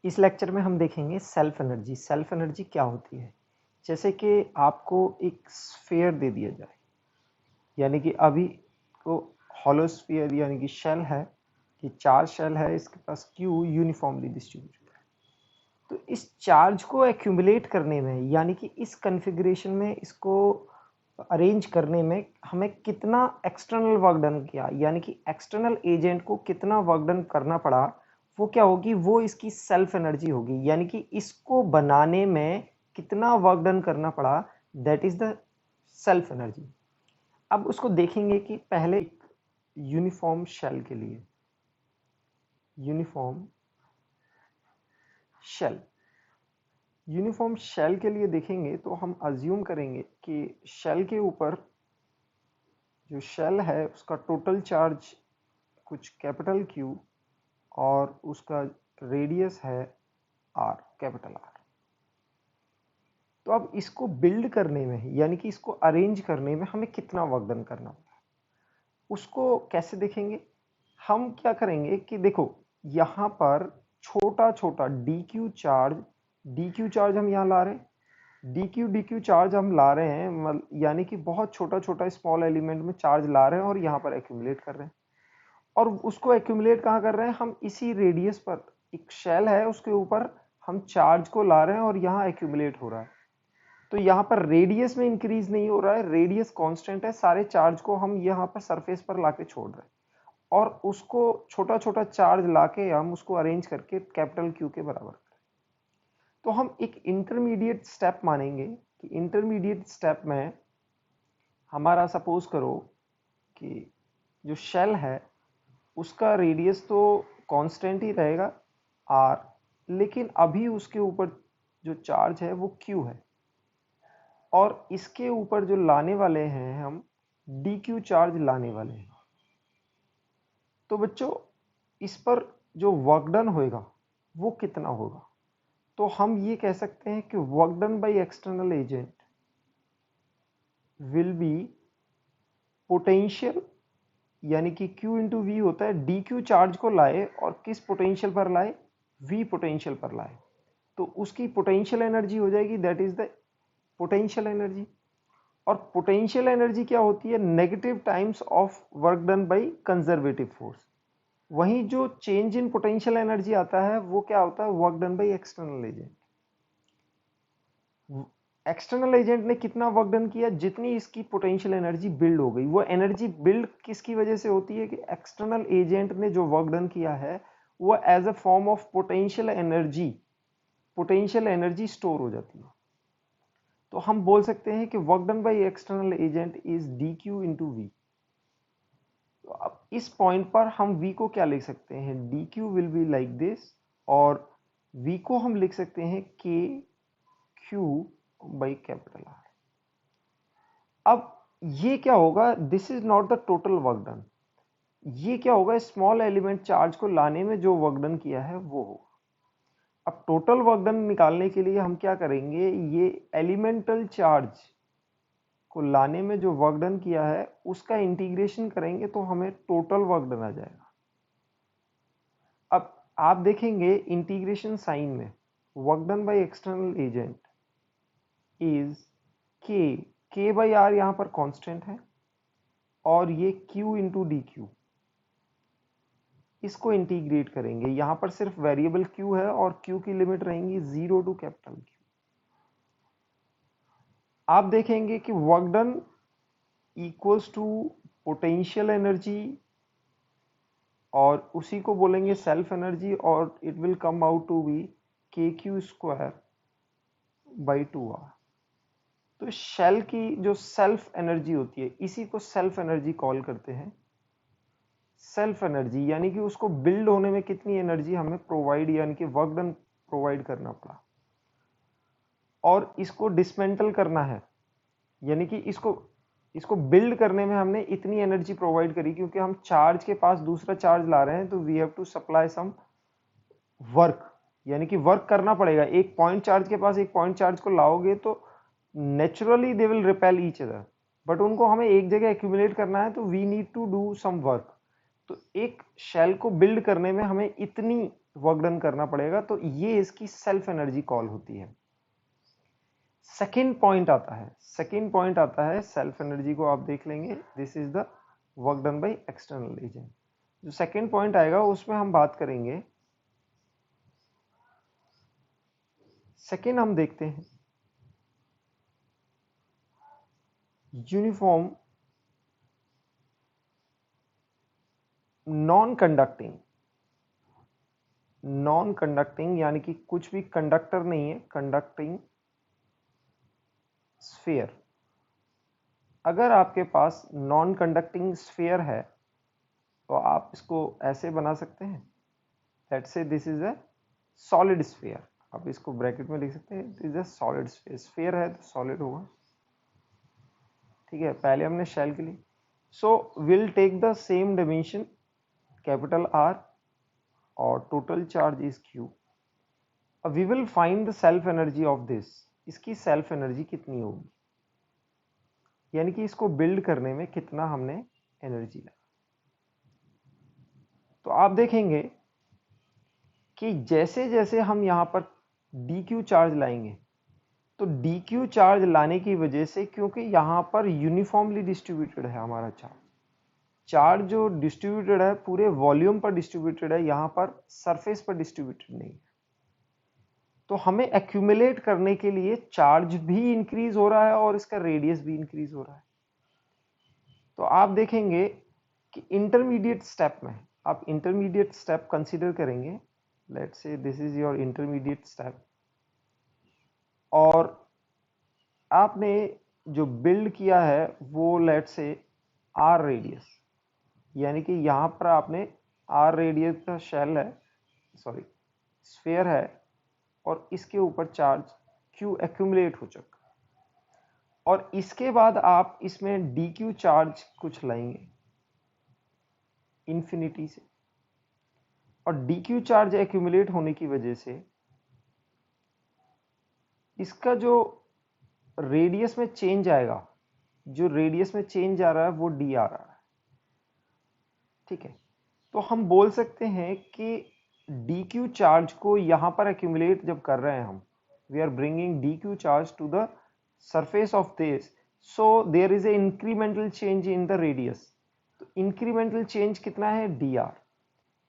इस लेक्चर में हम देखेंगे सेल्फ एनर्जी। सेल्फ एनर्जी क्या होती है? जैसे कि आपको एक स्फीयर दे दिया जाए, यानी कि अभी को हॉलो स्फीयर यानी कि शेल है कि चार्ज शेल है, इसके पास क्यू यूनिफॉर्मली डिस्ट्रीब्यूटेड है। तो इस चार्ज को एक्यूमुलेट करने में, यानी कि इस कॉन्फ़िगरेशन में इसको अरेंज करने में हमें कितना एक्सटर्नल वर्क डन किया, यानी कि एक्सटर्नल एजेंट को कितना वर्क डन करना पड़ा, वो क्या होगी? वो इसकी सेल्फ एनर्जी होगी। यानी कि इसको बनाने में कितना वर्क डन करना पड़ा, that is the self energy. अब उसको देखेंगे कि पहले यूनिफॉर्म शेल के लिए, यूनिफॉर्म शेल यूनिफॉर्म शेल के लिए देखेंगे तो हम अज्यूम करेंगे कि शेल के ऊपर जो शेल है उसका टोटल चार्ज कुछ कैपिटल क्यू और उसका रेडियस है आर, कैपिटल आर। तो अब इसको बिल्ड करने में, यानी कि इसको अरेंज करने में हमें कितना वर्क डन करना होगा, उसको कैसे देखेंगे? हम क्या करेंगे कि देखो, यहाँ पर छोटा छोटा डी क्यू चार्ज हम यहाँ ला रहे हैं, डी क्यू चार्ज हम ला रहे हैं, यानी कि बहुत छोटा छोटा स्मॉल एलिमेंट में चार्ज ला रहे हैं और यहाँ पर एक्यूमुलेट कर रहे हैं। और उसको एक्यूमुलेट कहाँ कर रहे हैं? हम इसी रेडियस पर, एक शेल है उसके ऊपर हम चार्ज को ला रहे हैं और यहाँ एक्यूमुलेट हो रहा है। तो यहाँ पर रेडियस में इंक्रीज नहीं हो रहा है, रेडियस कांस्टेंट है, सारे चार्ज को हम यहाँ पर सरफेस पर लाके छोड़ रहे हैं और उसको छोटा छोटा चार्ज लाके हम उसको अरेंज करके कैपिटल क्यू के बराबर करें। तो हम एक इंटरमीडिएट स्टेप मानेंगे कि इंटरमीडिएट स्टेप में हमारा सपोज करो कि जो शेल है उसका रेडियस तो कांस्टेंट ही रहेगा आर, लेकिन अभी उसके ऊपर जो चार्ज है वो क्यू है और इसके ऊपर जो लाने वाले हैं हम डी क्यू चार्ज लाने वाले हैं। तो बच्चों, इस पर जो वर्क डन होएगा वो कितना होगा? तो हम ये कह सकते हैं कि work done by external agent will be potential, यानी कि Q इंटू वी होता है, डी क्यू चार्ज को लाए और किस पोटेंशियल पर लाए? V पोटेंशियल पर लाए, तो उसकी पोटेंशियल एनर्जी हो जाएगी, that is the potential energy. और पोटेंशियल एनर्जी क्या होती है? Negative times of work done by conservative force. वहीं जो चेंज इन पोटेंशियल एनर्जी आता है वो क्या होता है? Work done by external agent. External agent ने कितना वर्क डन किया, जितनी इसकी पोटेंशियल एनर्जी बिल्ड हो गई। वो एनर्जी बिल्ड किसकी वजह से होती है? कि एक्सटर्नल एजेंट ने जो वर्क डन किया है वो as a form of potential energy store हो जाती है। तो हम बोल सकते हैं कि work done by external agent is D Q into V. तो अब इस पॉइंट पर हम v को क्या लिख सकते हैं? D Q will be like this, और v को हम लिख सकते हैं k q by capital are. अब ये क्या होगा? This is not the total work done. ये क्या होगा? स्मॉल एलिमेंट चार्ज को लाने में जो वर्क डन किया है वो होगा। अब टोटल वर्क डन निकालने के लिए हम क्या करेंगे? ये एलिमेंटल चार्ज को लाने में जो वर्क डन किया है उसका इंटीग्रेशन करेंगे तो हमें टोटल वर्क डन आ जाएगा। अब आप देखेंगे इंटीग्रेशन साइन में work done by external agent is के बाई आर, यहाँ पर कांस्टेंट है, और ये q इंटू डी क्यू। इसको इंटीग्रेट करेंगे, यहाँ पर सिर्फ वेरिएबल q है और q की लिमिट रहेंगी 0 टू कैपिटल Q। आप देखेंगे कि work done equals to potential energy और उसी को बोलेंगे सेल्फ एनर्जी, और it will come out to be K Q square by 2r। तो शेल की जो सेल्फ एनर्जी होती है इसी को सेल्फ एनर्जी कॉल करते हैं। सेल्फ एनर्जी यानी कि उसको बिल्ड होने में कितनी एनर्जी हमें प्रोवाइड, यानी कि वर्क डन प्रोवाइड करना पड़ा, और इसको डिसमेंटल करना है, यानी कि इसको बिल्ड करने में हमने इतनी एनर्जी प्रोवाइड करी, क्योंकि हम चार्ज के पास दूसरा चार्ज ला रहे हैं तो we have to supply some work, यानी कि वर्क करना पड़ेगा। एक पॉइंट चार्ज के पास एक पॉइंट चार्ज को लाओगे तो naturally they will repel each other, but उनको हमें एक जगह एक्यूमुलेट करना है तो we need to do some work. तो एक शेल को बिल्ड करने में हमें इतनी वर्क डन करना पड़ेगा, तो ये इसकी सेल्फ एनर्जी कॉल होती है। सेकेंड पॉइंट आता है सेल्फ एनर्जी को आप देख लेंगे, this is the work done by external agent. जो सेकेंड पॉइंट आएगा उसमें हम बात करेंगे, सेकेंड हम देखते हैं यूनिफॉर्म नॉन कंडक्टिंग यानी कि कुछ भी कंडक्टर नहीं है, कंडक्टिंग स्फीयर। अगर आपके पास नॉन कंडक्टिंग स्फीयर है तो आप इसको ऐसे बना सकते हैं, let's say this is a solid sphere, आप इसको ब्रैकेट में लिख सकते हैं, this is a solid sphere. Sphere है तो सॉलिड होगा, ठीक है। पहले हमने शेल के लिए, so will take the same dimension capital R और टोटल चार्ज इज Q। अब we will find the self energy of this, इसकी सेल्फ एनर्जी कितनी होगी, यानी कि इसको बिल्ड करने में कितना हमने एनर्जी लगा। तो आप देखेंगे कि जैसे जैसे हम यहां पर dq चार्ज लाएंगे, तो dq चार्ज लाने की वजह से, क्योंकि यहां पर यूनिफॉर्मली डिस्ट्रीब्यूटेड है हमारा चार्ज जो डिस्ट्रीब्यूटेड है पूरे वॉल्यूम पर डिस्ट्रीब्यूटेड है, यहां पर सरफेस पर डिस्ट्रीब्यूटेड नहीं है, तो हमें एक्यूमुलेट करने के लिए चार्ज भी इंक्रीज हो रहा है और इसका रेडियस भी इंक्रीज हो रहा है। तो आप देखेंगे कि इंटरमीडिएट स्टेप में, आप इंटरमीडिएट स्टेप कंसीडर करेंगे, let's say this is your intermediate step, और आपने जो बिल्ड किया है वो लेट्स से आर रेडियस, यानी कि यहां पर आपने आर रेडियस का शेल है, सॉरी स्फीयर है, और इसके ऊपर चार्ज Q एक्यूमुलेट हो चुका, और इसके बाद आप इसमें dq चार्ज कुछ लाएंगे इंफिनिटी से, और dq चार्ज एक्यूमुलेट होने की वजह से इसका जो रेडियस में चेंज आएगा, जो रेडियस में चेंज आ रहा है वो d आ रहा है, ठीक है। तो हम बोल सकते हैं कि dq चार्ज को यहां पर एक्यूमुलेट जब कर रहे हैं हम, we are bringing dq charge to the surface of this, so there is a incremental change in the radius। तो incremental change कितना है dr,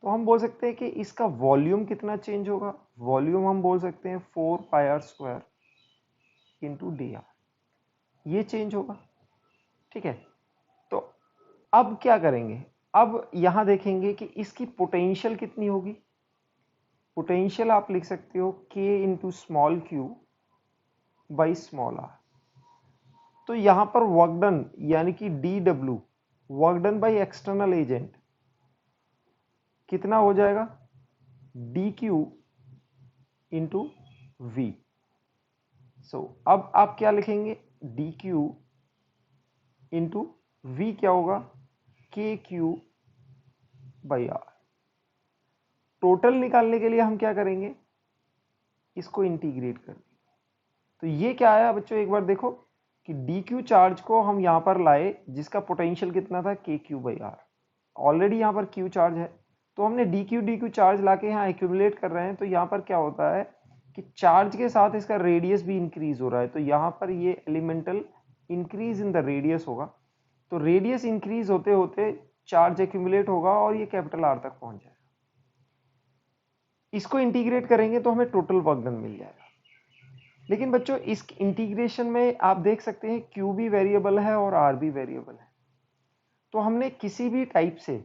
तो हम बोल सकते हैं कि इसका वॉल्यूम कितना चेंज होगा, वॉल्यूम हम बोल सकते हैं 4 pi r square into dr, ये चेंज होगा, ठीक है। तो अब क्या करेंगे, अब यहां देखेंगे कि इसकी पोटेंशियल कितनी होगी। पोटेंशियल आप लिख सकते हो k into small q by small r। तो यहां पर वर्क डन यानी कि dw, work done by external agent, कितना हो जाएगा, dq इंटू v। सो अब आप क्या लिखेंगे, dq इंटू v क्या होगा, kq बाई r। टोटल निकालने के लिए हम क्या करेंगे, इसको इंटीग्रेट कर देंगे। तो ये क्या आया बच्चों, एक बार देखो कि dq चार्ज को हम यहां पर लाए जिसका पोटेंशियल कितना था, kq बाई r। ऑलरेडी यहां पर q चार्ज है, तो हमने dq चार्ज लाके यहाँ एक्यूमुलेट कर रहे हैं, तो यहाँ पर क्या होता है कि चार्ज के साथ इसका रेडियस भी इंक्रीज हो रहा है, तो यहाँ पर ये elemental increase in the radius होगा। तो रेडियस इंक्रीज होते होते चार्ज एक्यूमुलेट होगा और ये कैपिटल R तक पहुंच जाएगा। इसको इंटीग्रेट करेंगे तो हमें टोटल वर्क डन मिल जाएगा। लेकिन बच्चों इस इंटीग्रेशन में आप देख सकते हैं Q भी वेरिएबल है और R भी वेरिएबल है, तो हमने किसी भी टाइप से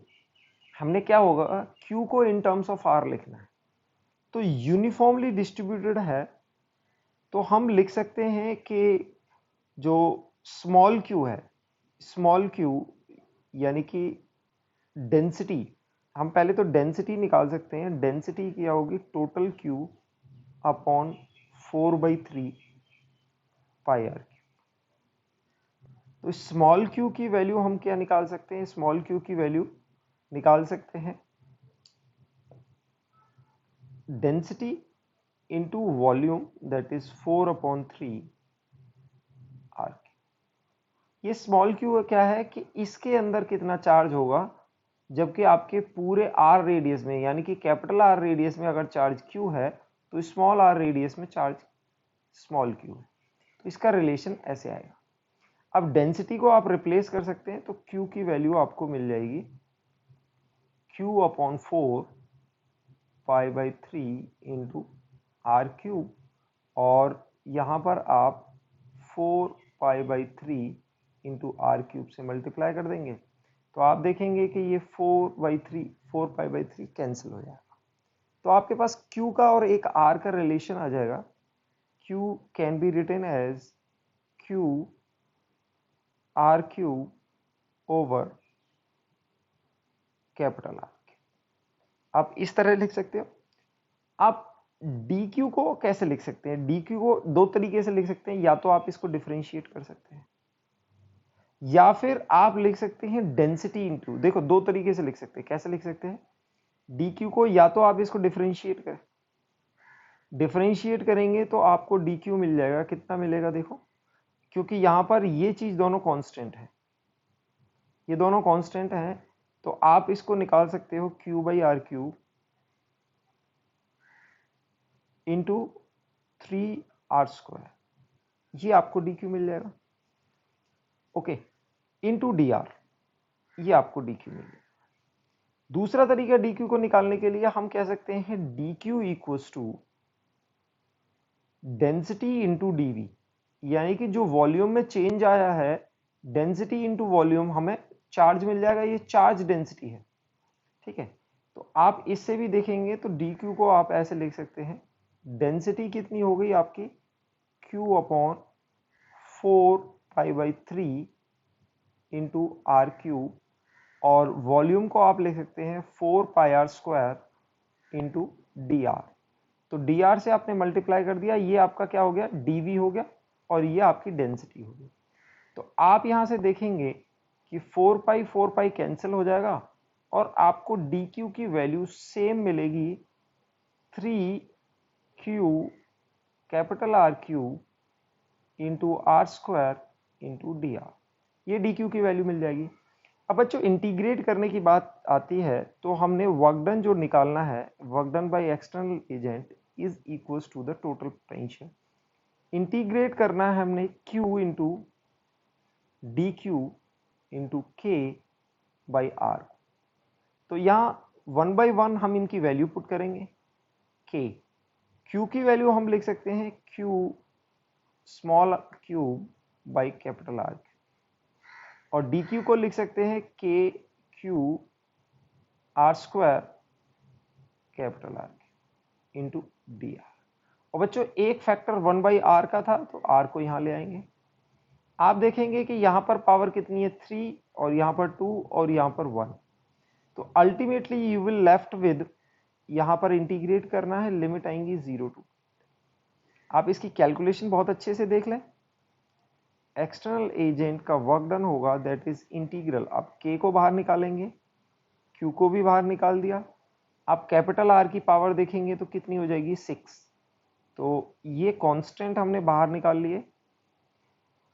हमने क्या होगा, Q को इन टर्म्स ऑफ R लिखना है। तो यूनिफॉर्मली डिस्ट्रीब्यूटेड है, तो हम लिख सकते हैं कि जो स्मॉल q है, स्मॉल q यानी कि डेंसिटी, हम पहले तो डेंसिटी निकाल सकते हैं, डेंसिटी क्या होगी, टोटल q अपॉन 4/3 पाई r। तो स्मॉल q की वैल्यू हम क्या निकाल सकते हैं, स्मॉल q की वैल्यू निकाल सकते हैं density into volume, that is 4/3 r। ये स्मॉल q क्या है कि इसके अंदर कितना चार्ज होगा, जबकि आपके पूरे आर रेडियस में यानी कि कैपिटल आर रेडियस में अगर चार्ज क्यू है तो स्मॉल आर रेडियस में चार्ज स्मॉल क्यू है। तो इसका रिलेशन ऐसे आएगा। अब डेंसिटी को आप रिप्लेस कर सकते हैं, तो क्यू की वैल्यू आपको मिल जाएगी Q upon 4 pi by 3 into R cube, और यहाँ पर आप 4 pi by 3 into R cube से मल्टीप्लाई कर देंगे तो आप देखेंगे कि ये 4 पाई बाई 3 कैंसिल हो जाएगा। तो आपके पास Q का और एक R का रिलेशन आ जाएगा। Q can be written as Q R cube over capital R। आप इस तरह लिख सकते हो। आप dq को कैसे लिख सकते हैं? dq को दो तरीके से लिख सकते हैं, या तो आप इसको डिफरेंशिएट कर सकते हैं या फिर आप लिख सकते हैं डेंसिटी इंटू। देखो दो तरीके से लिख सकते हैं। कैसे लिख सकते हैं? dq को या तो आप इसको डिफरेंशिएट करेंगे तो आपको dq मिल जाएगा। कितना मिलेगा देखो, क्योंकि यहां पर ये चीज दोनों कांस्टेंट है, ये दोनों कांस्टेंट हैं, तो आप इसको निकाल सकते हो q by R cube into 3r², ये आपको dq मिल जाएगा। ओके, इंटू dr, ये आपको dq मिल जाएगा। दूसरा तरीका dq को निकालने के लिए हम कह सकते हैं dq equals to density into dv, यानी कि जो वॉल्यूम में चेंज आया है, डेंसिटी इंटू वॉल्यूम, हमें चार्ज मिल जाएगा। ये चार्ज डेंसिटी है, ठीक है। तो आप इससे भी देखेंगे तो dq को आप ऐसे लिख सकते हैं, डेंसिटी कितनी हो गई आपकी q upon 4 pi by 3 into R cube, और वॉल्यूम को आप लिख सकते हैं 4 pi R square into D R. तो डी आर से आपने मल्टीप्लाई कर दिया, ये आपका क्या हो गया, डीवी हो गया, और ये आपकी डेंसिटी हो गई। तो आप यहां से देखेंगे कि 4 पाई कैंसिल हो जाएगा और आपको डी क्यू की वैल्यू सेम मिलेगी 3q capital R cube into R square into D R, ये डी क्यू की वैल्यू मिल जाएगी। अब बच्चों इंटीग्रेट करने की बात आती है तो हमने वर्क डन जो निकालना है, work done by external agent is equals to the total potential. Integrate करना है हमने q into D Q into K by R. तो यहाँ 1 बाई 1 हम इनकी वैल्यू पुट करेंगे। k, q की वैल्यू हम लिख सकते हैं q small cube by capital R, और dq को लिख सकते हैं k Q R square capital R into D R. और बच्चों एक फैक्टर 1 बाई आर का था तो r को यहां ले आएंगे। आप देखेंगे कि यहां पर पावर कितनी है 3, और यहां पर 2, और यहां पर 1। तो ultimately you will left with, यहां पर इंटीग्रेट करना है, लिमिट आएंगी 0 टू। आप इसकी कैलकुलेशन बहुत अच्छे से देख लें। एक्सटर्नल एजेंट का वर्क डन होगा दैट इज इंटीग्रल, आप k को बाहर निकालेंगे, q को भी बाहर निकाल दिया। आप कैपिटल R की पावर देखेंगे तो कितनी हो जाएगी 6, तो ये कांस्टेंट हमने बाहर निकाल लिए।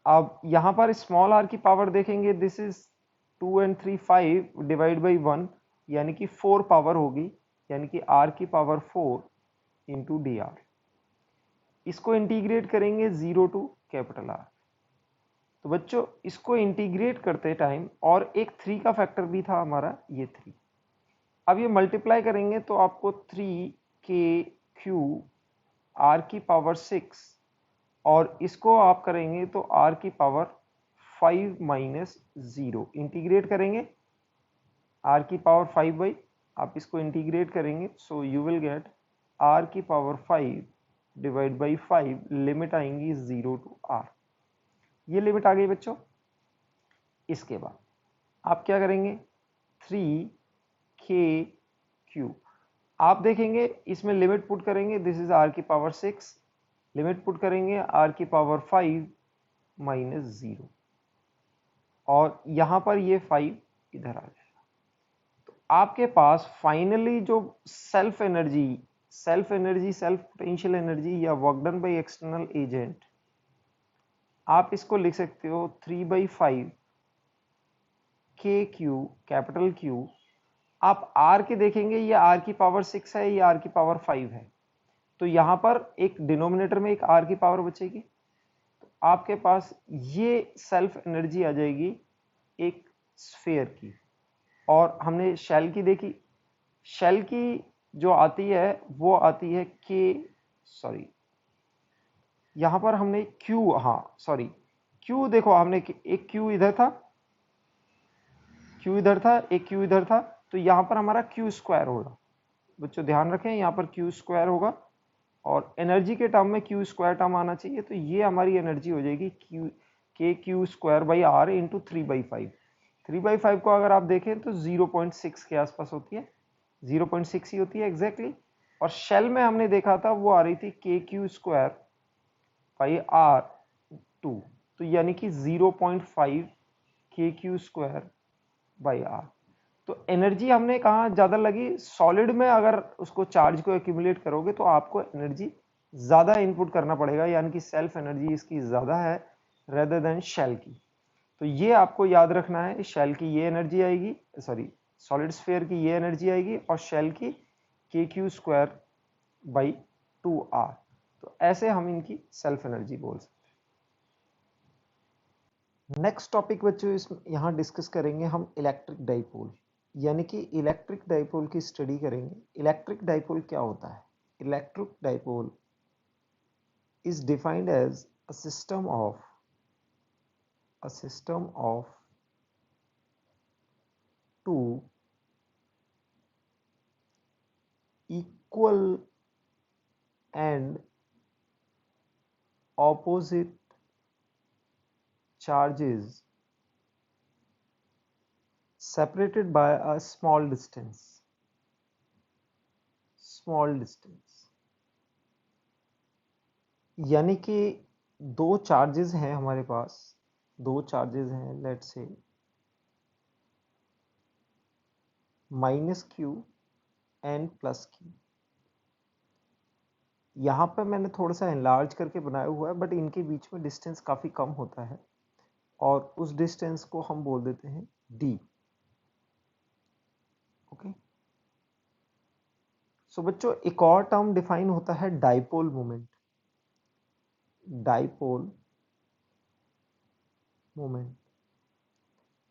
अब यहाँ पर स्मॉल r की पावर देखेंगे, this is 2 and 3 5 divide by 1, यानी कि 4 पावर होगी, यानी कि r की पावर 4 इंटू डी आर। इसको इंटीग्रेट करेंगे 0 टू कैपिटल R। तो बच्चों इसको इंटीग्रेट करते टाइम, और एक 3 का फैक्टर भी था हमारा, ये 3। अब ये मल्टीप्लाई करेंगे तो आपको 3k³ r की पावर 6, और इसको आप करेंगे तो r की पावर 5 माइनस 0, इंटीग्रेट करेंगे r की पावर 5 बाई, आप इसको इंटीग्रेट करेंगे, सो यू विल गेट r की पावर 5 डिवाइड बाई 5, लिमिट आएंगी 0 टू r। ये लिमिट आ गई बच्चों। इसके बाद आप क्या करेंगे, 3k³, आप देखेंगे इसमें लिमिट पुट करेंगे, दिस इज r की पावर 6, लिमिट पुट करेंगे r की पावर 5 माइनस 0, और यहां पर ये 5 इधर आ जाएगा। तो आपके पास फाइनली जो self energy, self potential energy या work done by external agent, आप इसको लिख सकते हो 3/5 k³ कैपिटल Q आप r के देखेंगे, ये r की पावर 6 है, ये r की पावर 5 है, तो यहां पर एक डिनोमिनेटर में एक r की पावर बचेगी, तो आपके पास ये सेल्फ एनर्जी आ जाएगी एक स्फीयर की। और हमने शेल की देखी, शेल की जो आती है वो आती है के, सॉरी यहां पर हमने क्यू, हाँ सॉरी क्यू, देखो हमने एक क्यू इधर था, क्यू इधर था, एक क्यू इधर था, तो यहां पर हमारा क्यू स्क्वायर होगा। बच्चों ध्यान रखें, यहां पर क्यू स्क्वायर होगा और एनर्जी के टर्म में क्यू स्क्वायर टर्म आना चाहिए, तो ये हमारी एनर्जी हो जाएगी Q square by R into 3/5। 3/5 को अगर आप देखें तो 0.6 के आसपास होती है, 0.6 ही होती है एग्जैक्टली। और शेल में हमने देखा था वो आ रही थी KQ² बाई R2, तो यानी कि 0.5 KQ² बाई आर। तो एनर्जी हमने कहा ज्यादा लगी, सॉलिड में अगर उसको चार्ज को एक्यूमुलेट करोगे तो आपको एनर्जी ज्यादा इनपुट करना पड़ेगा, यानी कि सेल्फ एनर्जी इसकी ज्यादा है रेदर देन शेल की। तो ये आपको याद रखना है, शेल की ये एनर्जी आएगी, सॉरी सॉलिड स्फीयर की ये एनर्जी आएगी और शेल की KQ² बाई 2R। तो ऐसे हम इनकी सेल्फ एनर्जी बोल सकते हैं। नेक्स्ट टॉपिक बच्चों इसमें यहाँ डिस्कस करेंगे हम इलेक्ट्रिक डाइपोल, यानी कि इलेक्ट्रिक डाइपोल की स्टडी करेंगे। इलेक्ट्रिक डाइपोल क्या होता है? Electric dipole is defined as a system of two equal and opposite charges separated by a small distance, यानी कि दो चार्जेस हैं हमारे पास, दो चार्जेस हैं, let's say -q and +q। यहाँ पे मैंने थोड़ा सा एनलार्ज करके बनाया हुआ है, बट इनके बीच में डिस्टेंस काफ़ी कम होता है और उस डिस्टेंस को हम बोल देते हैं d। ओके, सो बच्चों एक और टर्म डिफाइन होता है dipole moment. Dipole moment,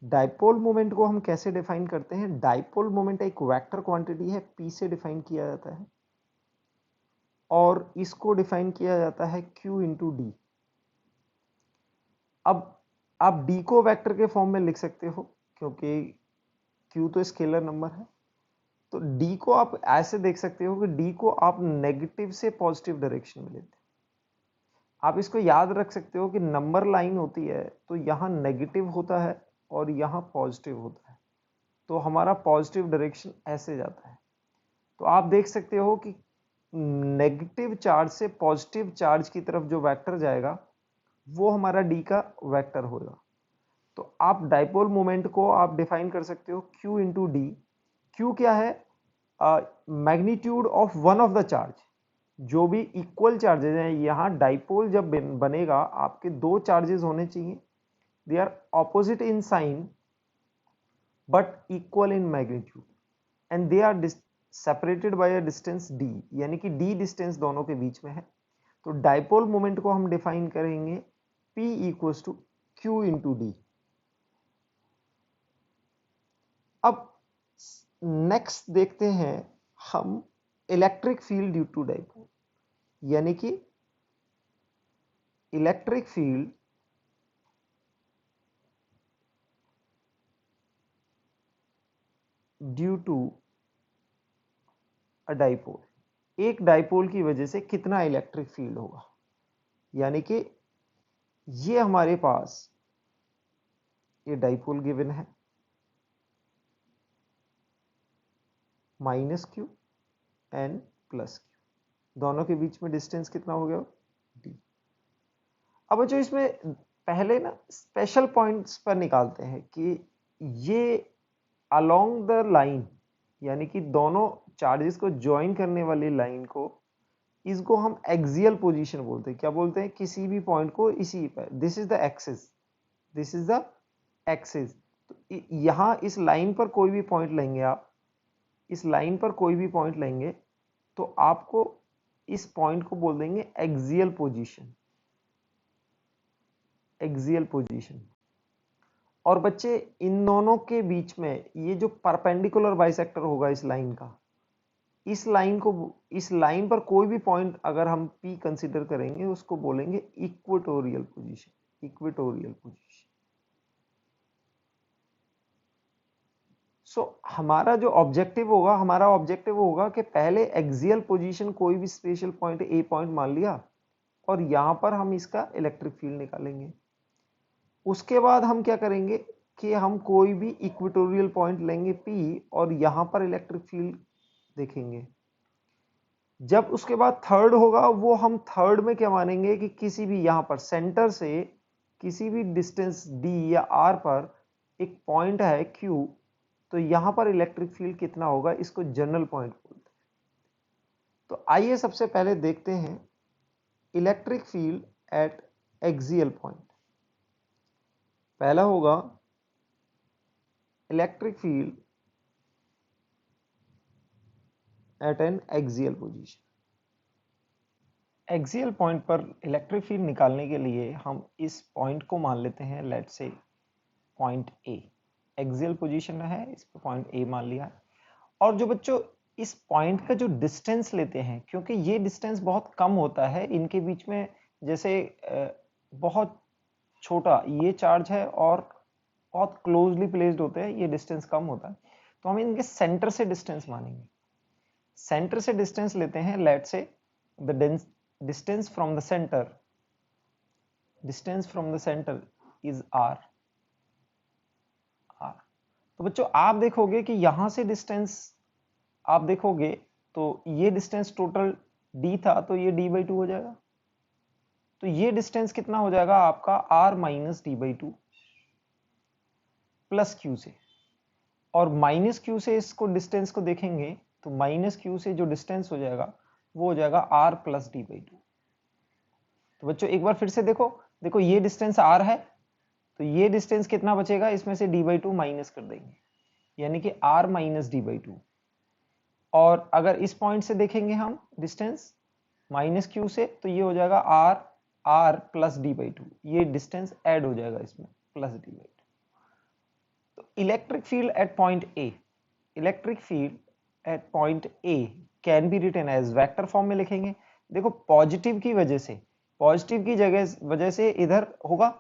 dipole moment को हम कैसे डिफाइन करते हैं? डाइपोल मोमेंट एक वेक्टर क्वांटिटी है, p से डिफाइन किया जाता है और इसको डिफाइन किया जाता है q इंटू डी। अब आप d को वेक्टर के फॉर्म में लिख सकते हो क्योंकि q तो स्केलर नंबर है, तो d को आप ऐसे देख सकते हो कि d को आप नेगेटिव से पॉजिटिव डायरेक्शन में लेते हैं। आप इसको याद रख सकते हो कि नंबर लाइन होती है तो यहाँ नेगेटिव होता है और यहाँ पॉजिटिव होता है, तो हमारा पॉजिटिव डायरेक्शन ऐसे जाता है। तो आप देख सकते हो कि नेगेटिव चार्ज से पॉजिटिव चार्ज की तरफ जो वेक्टर जाएगा वो हमारा डी का वेक्टर होगा। तो आप डाइपोल मोमेंट को आप डिफाइन कर सकते हो q इंटू डी। क्यू क्या है? Magnitude of one of the charge, जो भी इक्वल चार्जेस हैं, यहाँ डाइपोल जब बनेगा आपके दो चार्जेस होने चाहिए, they are opposite in sign but equal in magnitude and they are separated by a distance d, यानी कि d डिस्टेंस दोनों के बीच में है। तो डाइपोल मोमेंट को हम डिफाइन करेंगे p equals to q into D. अब नेक्स्ट देखते हैं हम electric field due to dipole, यानी कि electric field due to a dipole. एक डाइपोल की वजह से कितना इलेक्ट्रिक फील्ड होगा, यानी कि ये हमारे पास ये डाइपोल गिवन है, -q एंड +q, दोनों के बीच में डिस्टेंस कितना हो गया? d। अब जो इसमें पहले ना स्पेशल पॉइंट्स पर निकालते हैं कि ये अलोंग द लाइन, यानी कि दोनों चार्जेस को ज्वाइन करने वाली लाइन को, इसको हम एक्सियल पोजीशन बोलते हैं। क्या बोलते हैं? किसी भी पॉइंट को इसी पर, this is the axis, this is the axis. तो यहाँ इस लाइन पर कोई भी पॉइंट लेंगे आप, इस लाइन पर कोई भी पॉइंट लेंगे तो आपको इस पॉइंट को बोल देंगे एक्सियल पोजीशन, एक्सियल पोजीशन। और बच्चे इन दोनों के बीच में ये जो परपेंडिकुलर बाइसेक्टर होगा इस लाइन का, इस लाइन पर कोई भी पॉइंट अगर हम P कंसीडर करेंगे उसको बोलेंगे इक्वेटोरियल पोजीशन, इक्वेटोरियल पोजीशन। हमारा जो ऑब्जेक्टिव होगा कि पहले एक्सियल पोजीशन कोई भी स्पेशल पॉइंट A पॉइंट मान लिया और यहां पर हम इसका इलेक्ट्रिक फील्ड निकालेंगे। उसके बाद हम क्या करेंगे कि हम कोई भी इक्वेटोरियल पॉइंट लेंगे P और यहां पर इलेक्ट्रिक फील्ड देखेंगे। जब उसके बाद थर्ड होगा वो हम थर्ड में क्या मानेंगे कि किसी भी यहां पर सेंटर से किसी भी डिस्टेंस D या R पर एक पॉइंट है Q, तो यहां पर इलेक्ट्रिक फील्ड कितना होगा, इसको जनरल पॉइंट बोलते हैं। तो आइए सबसे पहले देखते हैं electric field eight axial point. पहला होगा electric field eight N axial position. Axial point पर इलेक्ट्रिक फील्ड निकालने के लिए हम इस पॉइंट को मान लेते हैं, let's say point A। Axial position है, इस पर पॉइंट A मान लिया है। और जो बच्चों इस पॉइंट का जो डिस्टेंस लेते हैं, क्योंकि ये डिस्टेंस बहुत कम होता है इनके बीच में, जैसे बहुत छोटा ये चार्ज है और बहुत क्लोजली प्लेस्ड होते हैं, ये डिस्टेंस कम होता है, तो हम इनके सेंटर से डिस्टेंस मानेंगे। सेंटर से डिस्टेंस लेते हैं, let's say the distance from the centre, distance from the centre is R। तो बच्चों आप देखोगे कि यहां से डिस्टेंस आप देखोगे तो ये डिस्टेंस टोटल D था, तो ये D/2 हो जाएगा। तो ये डिस्टेंस कितना हो जाएगा आपका R minus D/2 plus Q से, और माइनस Q से इसको डिस्टेंस को देखेंगे तो माइनस Q से जो डिस्टेंस हो जाएगा वो हो जाएगा R प्लस D/2। तो बच्चों एक बार फिर से देखो ये डिस्टेंस R है, तो ये डिस्टेंस कितना बचेगा, इसमें से D/2 माइनस कर देंगे, यानी कि R माइनस D/2। और अगर इस पॉइंट से देखेंगे हम डिस्टेंस माइनस Q से, तो ये हो जाएगा R प्लस D/2, ये डिस्टेंस ऐड हो जाएगा इसमें प्लस D/2। तो electric field at point A, electric field at point A can be written as vector form में लिखेंगे। देखो पॉजिटिव की वजह से इधर होगा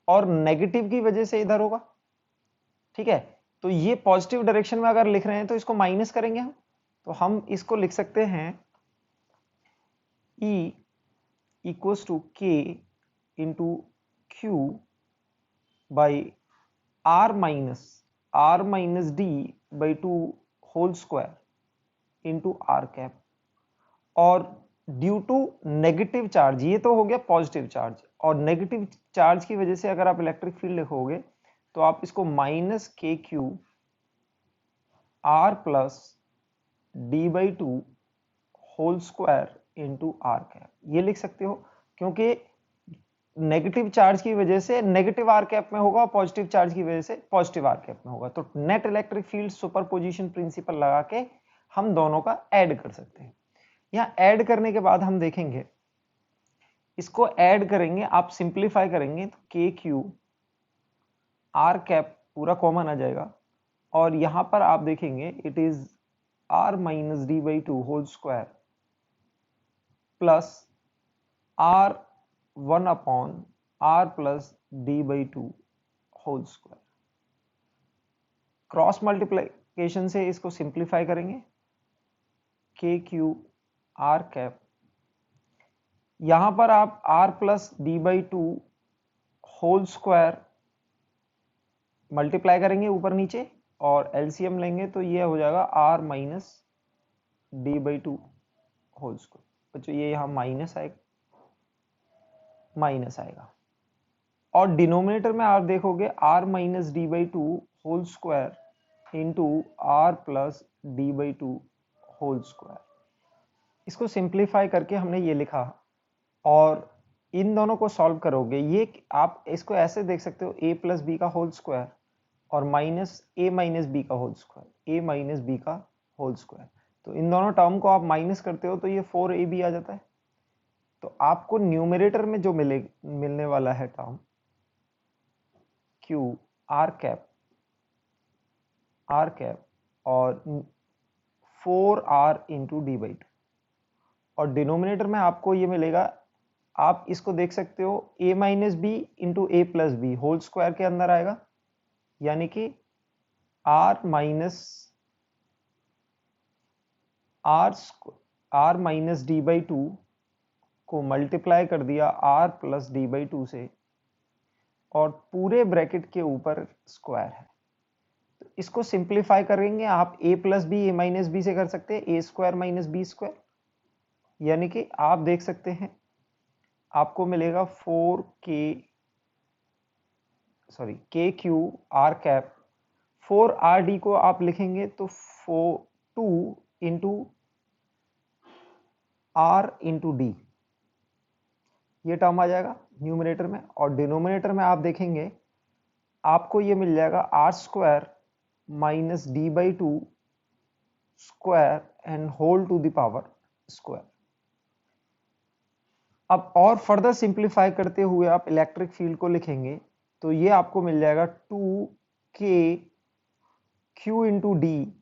और नेगेटिव की वजह से इधर होगा, ठीक है। तो ये पॉजिटिव डायरेक्शन में अगर लिख रहे हैं तो इसको माइनस करेंगे हम, तो हम इसको लिख सकते हैं E equals to K into Q by R minus D/2 whole square into R cap. और ड्यू टू नेगेटिव चार्ज, ये तो हो गया पॉजिटिव चार्ज, और नेगेटिव चार्ज की वजह से अगर आप इलेक्ट्रिक फील्ड लिखोगे तो आप इसको minus KQ R plus D/2 whole square into R cap, ये लिख सकते हो, क्योंकि नेगेटिव चार्ज की वजह से नेगेटिव R कैप में होगा, पॉजिटिव चार्ज की वजह से पॉजिटिव R कैप में होगा। तो net electric field superposition principle लगा के हम दोनों का ऐड कर सकते हैं। यहाँ ऐड करने के बाद हम देखेंगे, इसको ऐड करेंगे, आप सिंप्लीफाई करेंगे तो KQ R कैप पूरा कॉमन आ जाएगा, और यहां पर आप देखेंगे it is R minus D/2 whole square plus R1 upon R plus D/2 whole square. Cross multiplication से इसको सिंप्लीफाई करेंगे, KQ R कैप, यहां पर आप R plus D/2 whole square multiply करेंगे ऊपर नीचे और एलसीएम लेंगे तो ये हो जाएगा R minus D/2 whole square. बच्चों ये यहां माइनस आएगा, और डिनोमिनेटर में आप देखोगे R minus D/2 whole square into R plus D/2 whole square. इसको सिंप्लीफाई करके हमने ये लिखा, और इन दोनों को सॉल्व करोगे, ये आप इसको ऐसे देख सकते हो a प्लस बी का होल स्क्वायर और माइनस a माइनस बी का whole square, a minus B का होल स्क्वायर। तो इन दोनों टर्म को आप माइनस करते हो तो ये 4ab आ जाता है। तो आपको न्यूमरेटर में जो मिलने वाला है टर्म q r कैप और 4r इंटू डी/2, और डिनोमिनेटर में आपको ये मिलेगा, आप इसको देख सकते हो a minus B into A plus B whole square के अंदर आएगा, यानी कि r माइनस d/2 को मल्टीप्लाई कर दिया r प्लस d/2 से, और पूरे ब्रैकेट के ऊपर स्क्वायर है। तो इसको सिंप्लीफाई करेंगे आप a plus B A minus B से कर सकते हैं, A square minus B square, यानी कि आप देख सकते हैं आपको मिलेगा के क्यू आर कैप, 4rd को आप लिखेंगे तो 2 इंटू r इंटू डी, ये टर्म आ जाएगा न्यूमरेटर में। और डिनोमिनेटर में आप देखेंगे आपको ये मिल जाएगा R square minus d/2 square and whole to the power square. अब और फर्दर सिंप्लीफाई करते हुए आप इलेक्ट्रिक फील्ड को लिखेंगे तो ये आपको मिल जाएगा 2k q into D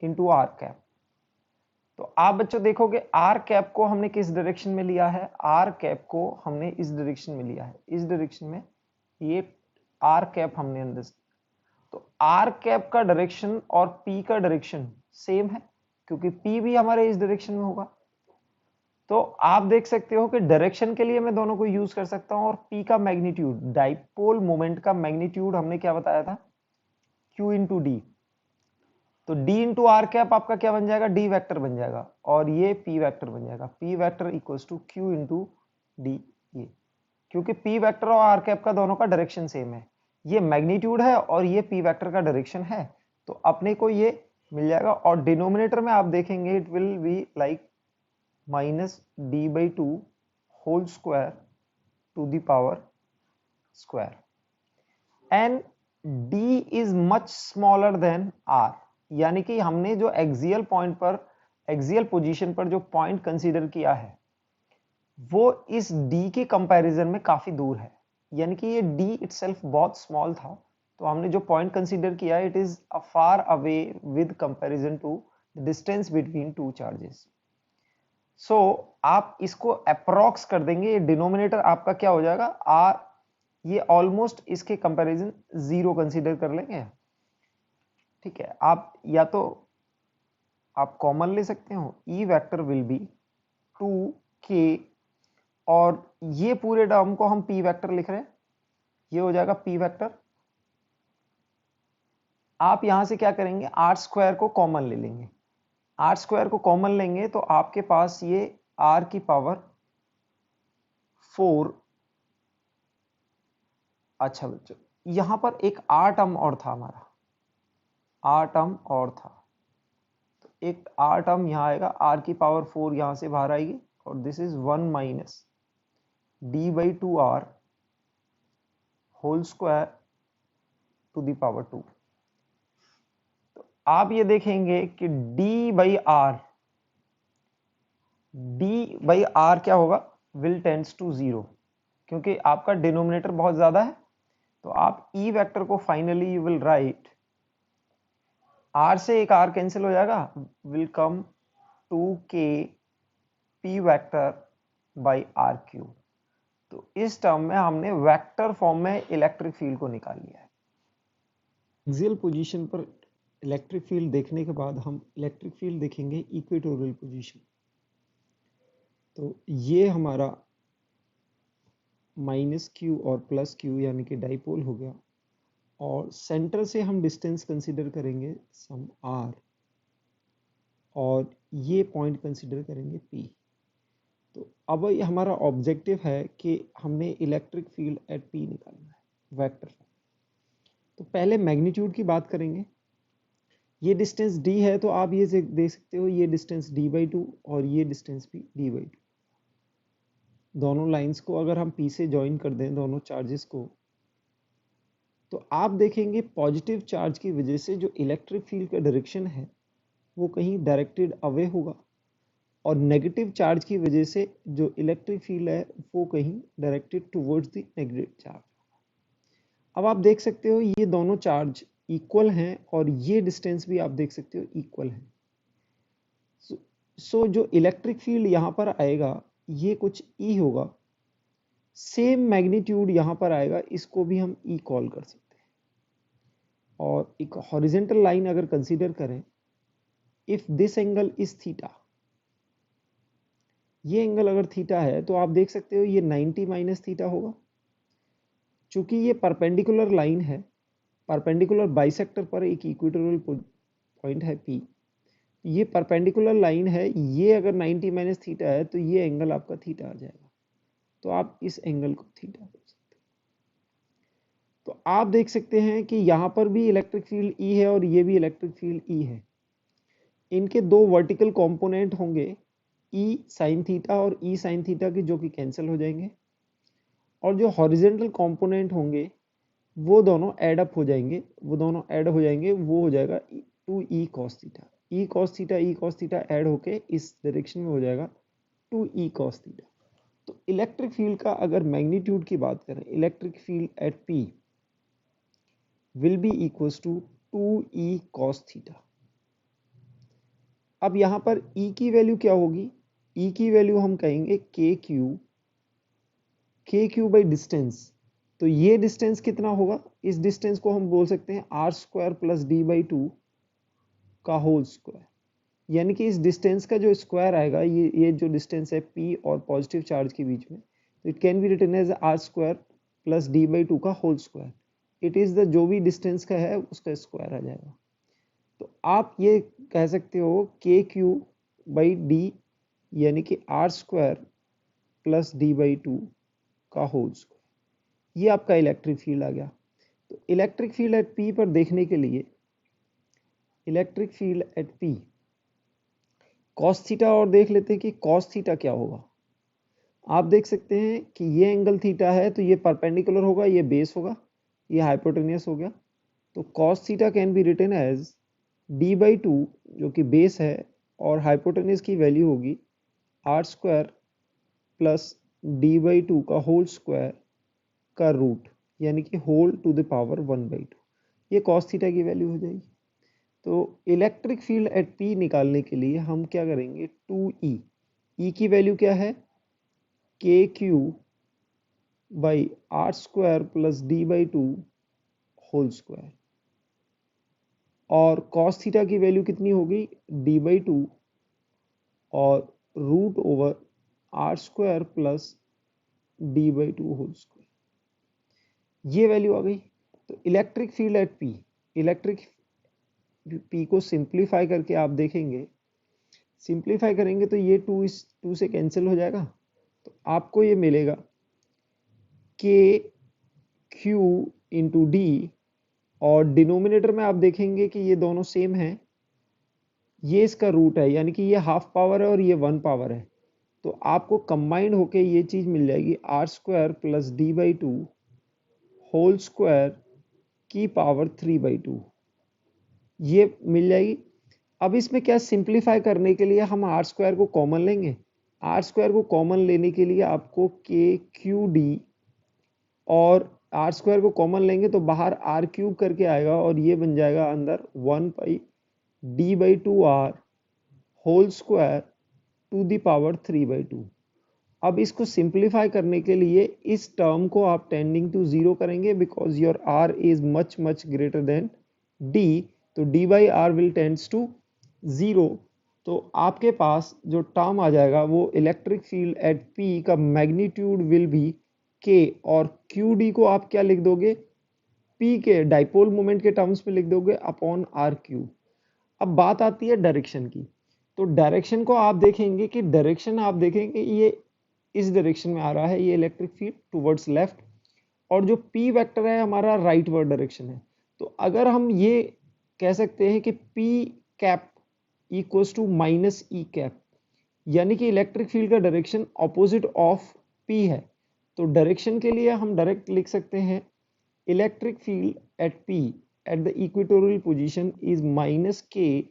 into R cap. तो आप बच्चों देखोगे आर कैप को हमने किस डायरेक्शन में लिया है, आर कैप को हमने इस डायरेक्शन में लिया है, इस डायरेक्शन में ये आर कैप हमने अंदर। तो आर कैप का डायरेक्शन और पी का डायरेक्शन सेम है, क्योंकि पी भी हमारे इस डायरेक्शन में होगा। तो आप देख सकते हो कि डायरेक्शन के लिए मैं दोनों को यूज कर सकता हूं, और पी का मैग्नीट्यूड, डाइपोल मोमेंट का मैग्नीट्यूड हमने क्या बताया था, क्यू इंटू डी। तो d इंटू आर कैप आपका क्या बन जाएगा, डी वेक्टर बन जाएगा, और ये p वेक्टर बन जाएगा, p vector equals to q into D. ये क्योंकि p वेक्टर और आर कैप का दोनों का डायरेक्शन सेम है, ये मैग्नीट्यूड है और ये p वेक्टर का डायरेक्शन है, तो अपने को ये मिल जाएगा। और डिनोमिनेटर में आप देखेंगे it will be like minus d/2 whole square to the power square, and d is much smaller than r, यानी कि हमने जो एक्सियल पॉइंट पर, एक्सियल पोजीशन पर जो पॉइंट कंसीडर किया है वो इस d के कंपैरिजन में काफी दूर है, यानी कि ये d इटसेल्फ बहुत स्मॉल था, तो हमने जो पॉइंट कंसीडर किया it is a far away with comparison to the distance between two charges. So आप इसको अप्रॉक्स कर देंगे, ये डिनोमिनेटर आपका क्या हो जाएगा r, ये ऑलमोस्ट इसके कंपैरिजन 0 कंसीडर कर लेंगे। ठीक है, आप या तो आप कॉमन ले सकते हो, E vector will be 2k, और ये पूरे टर्म को हम p वेक्टर लिख रहे हैं, ये हो जाएगा p वेक्टर। आप यहां से क्या करेंगे, r स्क्वायर को कॉमन ले लेंगे, r स्क्वायर को कॉमन लेंगे तो आपके पास ये r की पावर 4। अच्छा बच्चों, यहां पर एक r टर्म और था, हमारा r टर्म और था, तो एक r टर्म यहां आएगा, r की पावर 4 यहां से बाहर आएगी, और this is 1 minus d/2r whole square to the power 2। तो आप ये देखेंगे कि d/r क्या होगा, विल टेंड्स टू 0, क्योंकि आपका डिनोमिनेटर बहुत ज्यादा है। तो आप ई वेक्टर को finally you will write, r से एक r कैंसिल हो जाएगा, will come 2k p vector by r cube. तो इस टर्म में हमने वेक्टर फॉर्म में इलेक्ट्रिक फील्ड को निकाल लिया है। एक्सियल पोजीशन पर इलेक्ट्रिक फील्ड देखने के बाद हम इलेक्ट्रिक फील्ड देखेंगे इक्वेटोरियल पोजीशन। तो ये हमारा माइनस क्यू और प्लस क्यू यानी कि डाइपोल हो गया, और सेंटर से हम डिस्टेंस कंसीडर करेंगे सम r, और ये पॉइंट कंसीडर करेंगे p। तो अब ये हमारा ऑब्जेक्टिव है कि हमने इलेक्ट्रिक फील्ड एट p निकालना है वेक्टर। तो पहले मैग्नीट्यूड की बात करेंगे, ये डिस्टेंस d है, तो आप ये देख सकते हो ये डिस्टेंस d/2 और ये डिस्टेंस भी d/2। दोनों लाइंस को अगर हम p से ज्वाइन कर दें, दोनों चार्जेस को, तो आप देखेंगे पॉजिटिव चार्ज की वजह से जो इलेक्ट्रिक फील्ड का डायरेक्शन है वो कहीं डायरेक्टेड अवे होगा, और नेगेटिव चार्ज की वजह से जो इलेक्ट्रिक फील्ड है वो कहीं directed towards the negative charge. अब आप देख सकते हो ये दोनों चार्ज इक्वल हैं और ये डिस्टेंस भी आप देख सकते हो इक्वल है। सो जो इलेक्ट्रिक फील्ड यहाँ पर आएगा ये कुछ ई होगा, सेम मैग्नीट्यूड यहाँ पर आएगा, इसको भी हम ई कॉल कर सकते हैं। और एक हॉरिजेंटल लाइन अगर कंसीडर करें, if this angle is theta, ये एंगल अगर थीटा है तो आप देख सकते हो ये 90 माइनस थीटा होगा। चूंकि ये परपेंडिकुलर लाइन है, परपेंडिकुलर बाइसेक्टर पर एक इक्वेटोरियल पॉइंट है पी, ये परपेंडिकुलर लाइन है, ये अगर 90 माइनस थीटा है तो ये एंगल आपका थीटा आ जाएगा, तो आप इस एंगल को थीटा बोल सकते हैं। तो आप देख सकते हैं कि यहाँ पर भी इलेक्ट्रिक फील्ड ई है और ये भी इलेक्ट्रिक फील्ड ई है। इनके दो वर्टिकल कंपोनेंट होंगे, ई साइन थीटा और ई साइन थीटा के, जो कि कैंसिल हो जाएंगे, और जो हॉरिजेंटल कंपोनेंट होंगे वो दोनों ऐड अप हो जाएंगे, वो दोनों ऐड हो जाएंगे, वो हो जाएगा 2e cos theta. e cos theta add होके इस डायरेक्शन में हो जाएगा 2e cos थीटा। तो इलेक्ट्रिक फील्ड का अगर मैग्नीट्यूड की बात करें, electric field at p will be equals to 2e cos theta. अब यहाँ पर e की वैल्यू क्या होगी? e की वैल्यू हम कहेंगे kq बाई डिस्टेंस। तो ये डिस्टेंस कितना होगा? इस डिस्टेंस को हम बोल सकते हैं R square plus D by two का होल स्क्वायर, यानी कि इस डिस्टेंस का जो स्क्वायर आएगा, ये जो डिस्टेंस है p और पॉजिटिव चार्ज के बीच में, तो it can be written as R square plus D by two का whole square. It is the जो भी डिस्टेंस का है उसका स्क्वायर आ जाएगा। तो आप ये कह सकते हो के क्यू बाई डी, यानी कि R square plus D by two का होल स्क्वायर, ये आपका इलेक्ट्रिक फील्ड आ गया। तो इलेक्ट्रिक फील्ड एट पी पर देखने के लिए, electric field at P cos theta और देख लेते हैं कि कॉस थीटा क्या होगा। आप देख सकते हैं कि ये एंगल थीटा है तो ये परपेंडिकुलर होगा, ये बेस होगा, ये हाइपोटेनियस हो गया। तो cos theta can be written as D by two, जो कि बेस है, और हाइपोटेनियस की वैल्यू होगी R square plus D by two का होल स्क्वायर का रूट, यानी कि होल टू द पावर 1/2। ये कॉस थीटा की वैल्यू हो जाएगी। तो इलेक्ट्रिक फील्ड एट पी निकालने के लिए हम क्या करेंगे, 2e, ई की वैल्यू क्या है, K Q by R square plus D by two whole square, और कॉस थीटा की वैल्यू कितनी होगी, डी बाई टू और root over R square plus D by two whole square, ये वैल्यू आ गई। तो electric field at P, electric P को सिंप्लीफाई करके आप देखेंगे, सिंप्लीफाई करेंगे तो ये 2 इस 2 से कैंसिल हो जाएगा, तो आपको ये मिलेगा के क्यू इंटू डी, और डिनोमिनेटर में आप देखेंगे कि ये दोनों सेम हैं, ये इसका रूट है, यानी कि ये हाफ पावर है और ये 1 पावर है, तो आपको कंबाइंड होके ये चीज मिल जाएगी R square plus D by two whole square की पावर 3/2, ये मिल जाएगी। अब इसमें क्या, सिंप्लीफाई करने के लिए हम आर स्क्वायर को कॉमन लेंगे। आर स्क्वायर को कॉमन लेने के लिए आपको के क्यू डी, और आर स्क्वायर को कॉमन लेंगे तो बाहर आर क्यूब करके आएगा, और ये बन जाएगा अंदर 1 pi D by two R whole square to the power 3/2। अब इसको सिंप्लीफाई करने के लिए इस टर्म को आप टेंडिंग टू जीरो करेंगे, because your R is much much greater than D, तो D by R will tends to zero. तो आपके पास जो टर्म आ जाएगा वो इलेक्ट्रिक फील्ड एट पी का मैग्नीट्यूड विल बी के, और क्यू डी को आप क्या लिख दोगे, पी के डाइपोल मोमेंट के टर्म्स में लिख दोगे अपॉन आर क्यू। अब बात आती है डायरेक्शन की, तो डायरेक्शन को आप देखेंगे कि डायरेक्शन आप देखेंगे ये इस डायरेक्शन में आ रहा है, ये इलेक्ट्रिक फील्ड टुवर्ड्स लेफ्ट, और जो पी वेक्टर है हमारा राइट वर्ड डायरेक्शन है। तो अगर हम ये कह सकते हैं कि P cap equals to minus E cap, यानी कि इलेक्ट्रिक फील्ड का डायरेक्शन ऑपोजिट ऑफ पी है, तो डायरेक्शन के लिए हम डायरेक्ट लिख सकते हैं electric field at P at the equatorial position is minus K,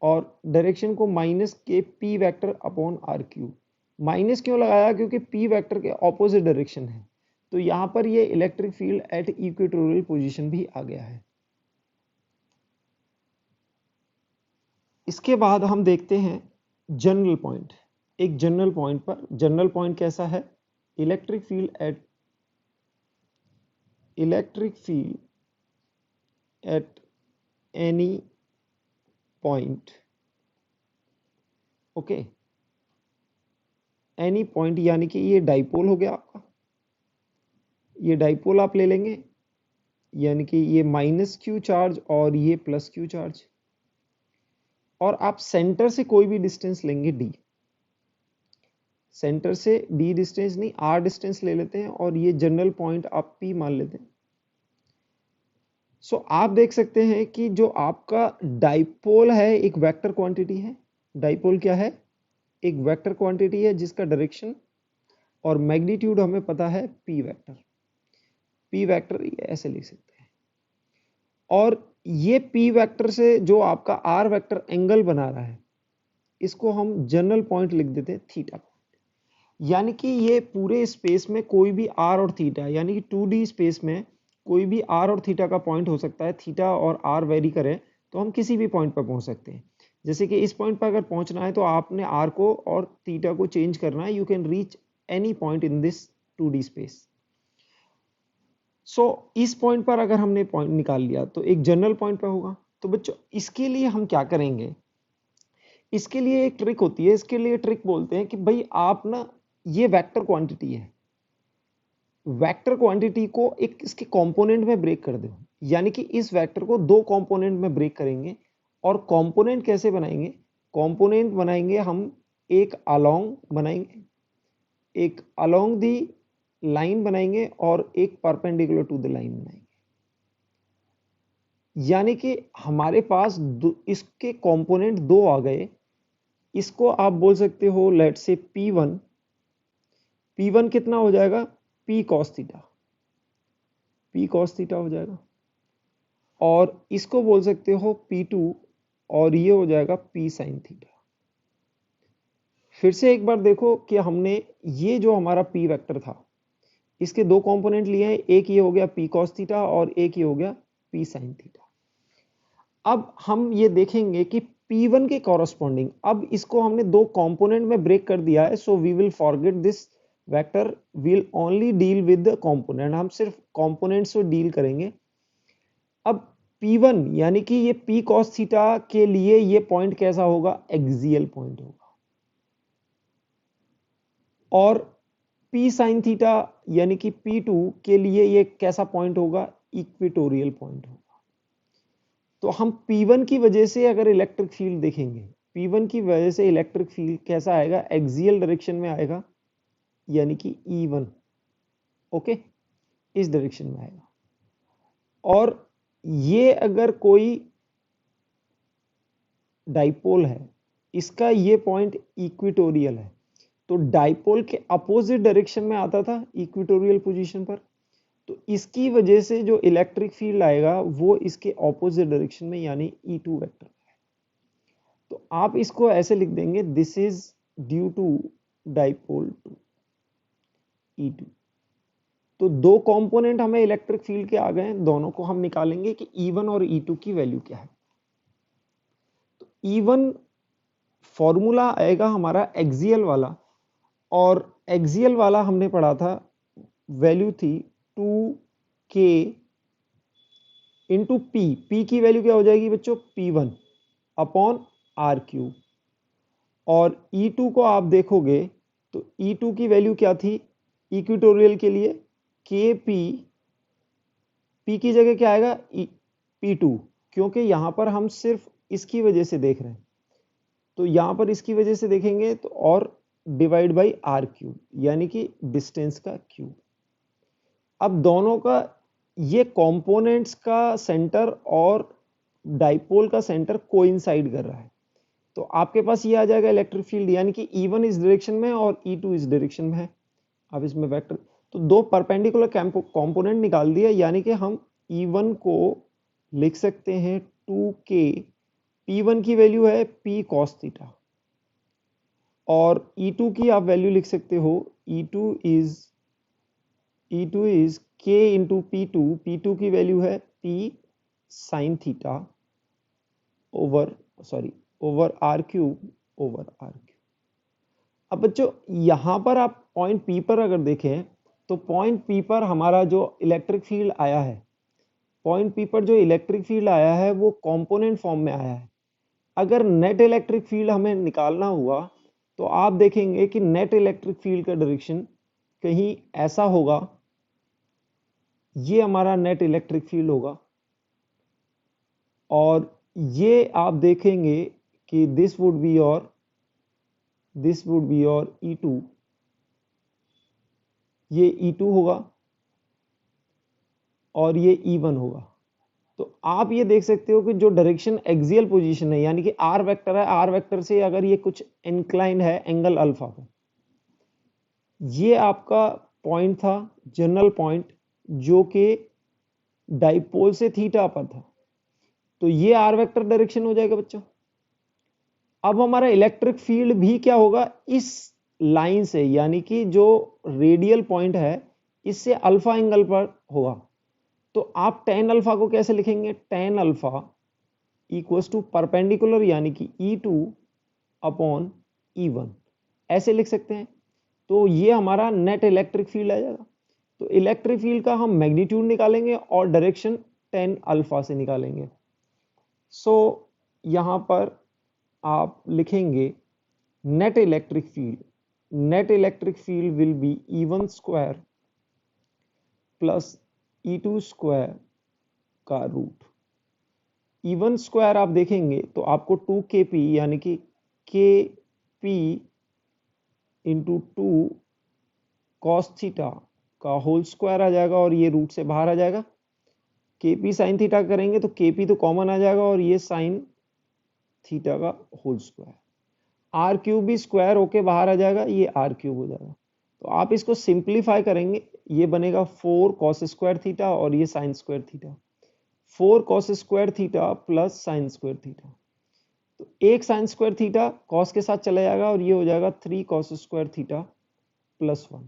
और डायरेक्शन को minus K P vector upon R cube. Minus क्यों लगाया? क्योंकि पी वेक्टर के ऑपोजिट डायरेक्शन है, तो यहाँ पर ये electric field at equatorial position भी आ गया है। इसके बाद हम देखते हैं जनरल पॉइंट। एक जनरल पॉइंट पर, जनरल पॉइंट कैसा है? Electric field at any point, okay, any point, यानी कि ये डाइपोल हो गया आपका, ये डाइपोल आप ले लेंगे, यानी कि ये माइनस क्यू चार्ज और ये प्लस क्यू चार्ज, और आप सेंटर से कोई भी डिस्टेंस लेंगे डी, सेंटर से डी डिस्टेंस नहीं आर डिस्टेंस ले लेते हैं, और ये जनरल पॉइंट आप पी मान लेते हैं। सो आप देख सकते हैं कि जो आपका डाइपोल है एक वेक्टर क्वांटिटी है। डाइपोल क्या है? एक वेक्टर क्वांटिटी है जिसका डायरेक्शन और मैग्नीट्यूड हमें पता है पी वेक्टर। पी वेक्टर ऐसे लिख सकते हैं, और ये पी वेक्टर से जो आपका आर वेक्टर एंगल बना रहा है, इसको हम जनरल पॉइंट लिख देते हैं थीटा पॉइंट। यानी कि ये पूरे स्पेस में कोई भी आर और थीटा, यानी कि 2D स्पेस में कोई भी आर और थीटा का पॉइंट हो सकता है। थीटा और आर वेरी करें तो हम किसी भी पॉइंट पर पहुंच सकते हैं। जैसे कि इस पॉइंट पर अगर पहुंचना है तो आपने आर को और थीटा को चेंज करना है। You can reach any point in this 2D space. So इस पॉइंट पर अगर हमने पॉइंट निकाल लिया तो एक जनरल पॉइंट पर होगा। तो बच्चों इसके लिए हम क्या करेंगे? इसके लिए एक ट्रिक होती है, इसके लिए ट्रिक बोलते हैं कि भाई आप ना, ये वेक्टर क्वांटिटी है, वेक्टर क्वांटिटी को एक इसके कंपोनेंट में ब्रेक कर दो। यानी कि इस वेक्टर को दो कंपोनेंट में ब्रेक करेंगे। और कंपोनेंट कैसे बनाएंगे? कंपोनेंट बनाएंगे हम, एक अलोंग बनाएंगे, एक अलोंग दी लाइन बनाएंगे, और एक परपेंडिकुलर टू द लाइन बनाएंगे। यानी कि हमारे पास इसके कंपोनेंट दो आ गए। इसको आप बोल सकते हो लेट से P1। P1 कितना हो जाएगा? P cos theta, P cos theta हो जाएगा। और इसको बोल सकते हो P2, और ये हो जाएगा P sin थीटा। फिर से एक बार देखो कि हमने ये जो हमारा P वेक्टर था, इसके दो कंपोनेंट लिए हैं। एक ये हो गया P cos थीटा और एक ये हो गया P sin थीटा। अब हम ये देखेंगे कि P1 के कॉरस्पॉन्डिंग, अब इसको हमने दो कंपोनेंट में ब्रेक कर दिया है। So we will forget this vector, will only deal with the component. हम सिर्फ कंपोनेंट से डील करेंगे। अब P1 यानी कि ये P cos थीटा के लिए ये पॉइंट कैसा होगा? एक्सियल पॉइंट होगा। और P sin थीटा यानी कि P2 के लिए ये कैसा पॉइंट होगा? इक्वेटोरियल पॉइंट होगा। तो हम P1 की वजह से अगर इलेक्ट्रिक फील्ड देखेंगे, P1 की वजह से इलेक्ट्रिक फील्ड कैसा आएगा? एक्सियल डायरेक्शन में आएगा, यानी कि E1, ओके, इस डायरेक्शन में आएगा। और ये अगर कोई डाइपोल है, इसका ये पॉइंट इक्वेटोरियल है, तो डाइपोल के अपोजिट डायरेक्शन में आता था इक्वेटोरियल पोजीशन पर, तो इसकी वजह से जो इलेक्ट्रिक फील्ड आएगा वो इसके ऑपोजिट डायरेक्शन में, यानी E2 वेक्टर है। तो आप इसको ऐसे लिख देंगे, this is due to dipole to E2। तो दो कंपोनेंट हमें इलेक्ट्रिक फील्ड के आ गए हैं, दोनों को हम निकालेंगे कि E1 और E2 की वैल्यू क्या है। तो E1 फॉर्मूला आएगा हमारा एक्सियल वाला, और एक्सियल वाला हमने पढ़ा था, वैल्यू थी 2K इंटू P की वैल्यू क्या हो जाएगी बच्चों? P1 upon R cube. और E2 को आप देखोगे तो E2 की वैल्यू क्या थी इक्वेटोरियल के लिए? KP, P की जगह क्या आएगा? P2, क्योंकि यहां पर हम सिर्फ इसकी वजह से देख रहे हैं, तो यहां पर इसकी वजह से देखेंगे तो, और डिवाइड बाई आर क्यूब, यानी कि डिस्टेंस का क्यूब। अब दोनों का ये कंपोनेंट्स का सेंटर और डाइपोल का सेंटर कोइंसाइड कर रहा है, तो आपके पास ये आ जाएगा इलेक्ट्रिक फील्ड, यानी कि E1 इस डायरेक्शन में और E2 इस डायरेक्शन में है। अब इसमें वेक्टर, तो दो परपेंडिकुलर कंपोनेंट निकाल दिया, यानी कि हम E1 को लिख सकते हैं 2K P1 की वैल्यू है P cos थीटा और E2 की आप वैल्यू लिख सकते हो E2 is K into P2 की वैल्यू है P sin theta over R cube over R cube. अब बच्चों यहां पर आप पॉइंट P पर अगर देखें तो पॉइंट P पर हमारा जो इलेक्ट्रिक फील्ड आया है, पॉइंट P पर जो इलेक्ट्रिक फील्ड आया है वो कंपोनेंट फॉर्म में आया है। अगर नेट इलेक्ट्रिक फील्ड हमें निकालना हुआ तो आप देखेंगे कि नेट इलेक्ट्रिक फील्ड का डायरेक्शन कहीं ऐसा होगा, ये हमारा नेट इलेक्ट्रिक फील्ड होगा और ये आप देखेंगे कि this would be your E2, ये E2 होगा और ये E1 होगा। तो आप ये देख सकते हो कि जो डायरेक्शन एक्सियल पोजीशन है यानी कि आर वेक्टर है, आर वेक्टर से अगर ये कुछ इंक्लाइन है एंगल अल्फा पे, ये आपका पॉइंट था जनरल पॉइंट जो कि डाइपोल से थीटा पर था, तो ये आर वेक्टर डायरेक्शन हो जाएगा बच्चों। अब हमारा इलेक्ट्रिक फील्ड भी क्या होगा, इस लाइन से यानी कि जो रेडियल पॉइंट है इससे अल्फा एंगल पर होगा। तो आप टेन अल्फा को कैसे लिखेंगे, tan alpha equals to perpendicular यानी कि E2 अपॉन E1 ऐसे लिख सकते हैं। तो ये हमारा नेट इलेक्ट्रिक फील्ड आ जाएगा। तो इलेक्ट्रिक फील्ड का हम मैग्नीट्यूड निकालेंगे और डायरेक्शन टेन अल्फा से निकालेंगे। सो यहां पर आप लिखेंगे net electric field will B E1 square plus E2 square का रूट। E1 स्क्वायर आप देखेंगे तो आपको 2kp यानी कि kp इंटू 2 कॉस थीटा का होल स्क्वायर आ जाएगा और ये रूट से बाहर आ जाएगा। kp साइन थीटा करेंगे तो kp तो कॉमन आ जाएगा और ये साइन थीटा का होल स्क्वायर, आर क्यूब भी स्क्वायर होके बाहर आ जाएगा, ये आर क्यूब हो जाएगा। तो आप इसको सिंप्लीफाई करेंगे, ये बनेगा 4 कॉस स्क्वायर थीटा और ये sine square theta, 4 cos square theta plus sine square theta. तो एक साइन स्क्वायर थीटा कॉस के साथ चला जाएगा और ये हो जाएगा 3 कॉस स्क्वायर थीटा प्लस 1,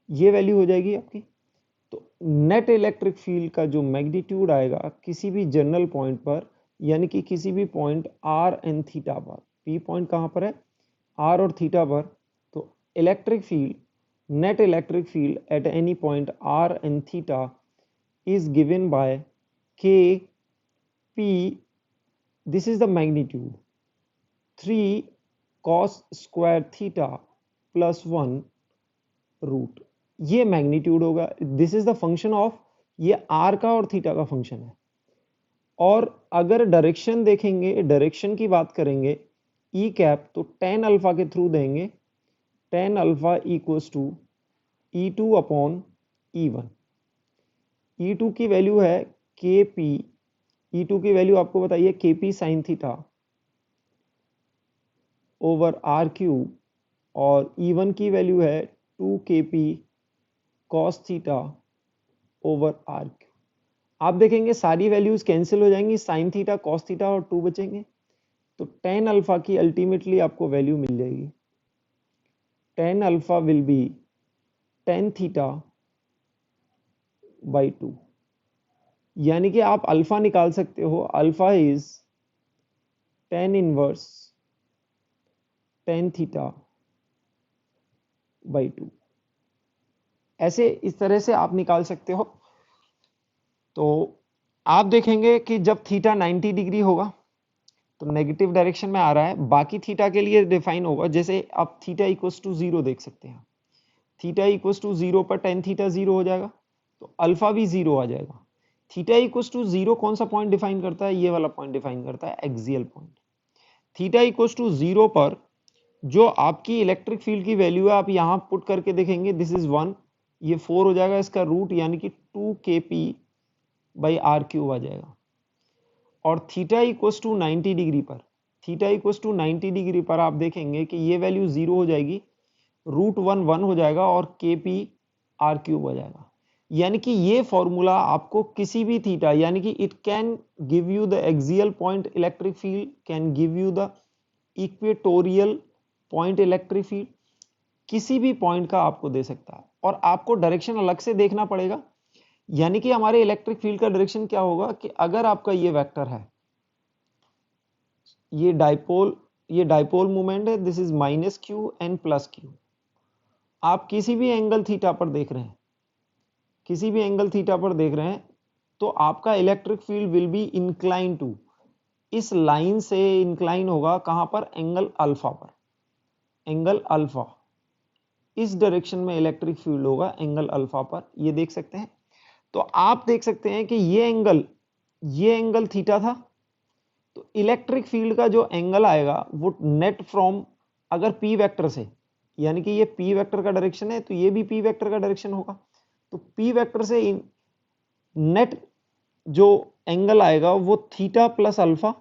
ये वैल्यू हो जाएगी आपकी। तो नेट इलेक्ट्रिक फील्ड का जो मैग्नीट्यूड आएगा किसी भी जनरल पॉइंट पर यानी कि किसी भी पॉइंट आर एंड थीटा पर, पी पॉइंट कहां पर है, आर और थीटा पर, तो electric field, net electric field at any point R and theta is given by kp, this is the magnitude, 3 cos square theta plus 1 root, ये magnitude होगा। This is the function of, ये are का और theta का function है। और अगर direction देखेंगे, डायरेक्शन की बात करेंगे ई कैप, तो टेन अल्फा के थ्रू देंगे, tan alpha equals to E2 upon E1। E2 की वैल्यू है kp, E2 की वैल्यू आपको बताइए kp sine theta over R cube और E1 की वैल्यू है 2kp cos theta over R cube. आप देखेंगे सारी वैल्यूज कैंसिल हो जाएंगी, साइन थीटा कॉस थीटा और 2 बचेंगे, तो टेन अल्फा की अल्टीमेटली आपको वैल्यू मिल जाएगी, tan alpha will be tan theta by 2, यानी कि आप अल्फा निकाल सकते हो, alpha is tan inverse tan theta by 2, ऐसे इस तरह से आप निकाल सकते हो। तो आप देखेंगे कि जब थीटा 90 डिग्री होगा तो नेगेटिव डायरेक्शन में आ रहा है, बाकी थीटा के लिए डिफाइन होगा, जैसे आप थीटा इक्वल्स टू 0 देख सकते हैं, थीटा इक्वल्स टू 0 पर टेन थीटा 0 हो जाएगा तो अल्फा भी 0 आ जाएगा। थीटा इक्वल्स टू 0 कौन सा पॉइंट डिफाइन करता है, ये वाला पॉइंट डिफाइन करता है, axial point. Theta equals to 0 पर जो आपकी इलेक्ट्रिक फील्ड की वैल्यू है आप यहां पुट करके देखेंगे, दिस इज 1, ये 4 हो जाएगा, इसका रूट यानी कि 2kp बाई आर क्यूब आ जाएगा। और थीटा इक्वल्स टू 90 डिग्री पर, थीटा इक्वल्स टू 90 डिग्री पर आप देखेंगे कि ये वैल्यू 0 हो जाएगी, रूट 1 1 हो जाएगा और kp आर क्यूब हो जाएगा। यानी कि ये फॉर्मूला आपको किसी भी थीटा, यानी कि it can give you the axial point electric field, can give you the equatorial point electric field, किसी भी पॉइंट का आपको दे सकता है। और आपको डायरेक्शन अलग से देखना पड़ेगा, यानी कि हमारे इलेक्ट्रिक फील्ड का डायरेक्शन क्या होगा कि अगर आपका ये वेक्टर है, ये डाइपोल मोमेंट है, this is minus Q and plus Q. आप किसी भी एंगल थीटा पर देख रहे हैं, किसी भी एंगल थीटा पर देख रहे हैं, तो आपका electric field will be incline to, इस लाइन से इंक्लाइन होगा कहां पर, एंगल अल्फा पर, एंगल अल्फा, इस डायरेक्शन में इलेक्ट्रिक फील्ड होगा एंगल अल्फा पर, ये देख सकते हैं। तो आप देख सकते हैं कि ये एंगल थीटा था, तो इलेक्ट्रिक फील्ड का जो एंगल आएगा वो नेट फ्रॉम, अगर पी वेक्टर से, यानी कि ये पी वेक्टर का डायरेक्शन है तो ये भी पी वेक्टर का डायरेक्शन होगा, तो पी वेक्टर से नेट जो एंगल आएगा वो थीटा प्लस अल्फा,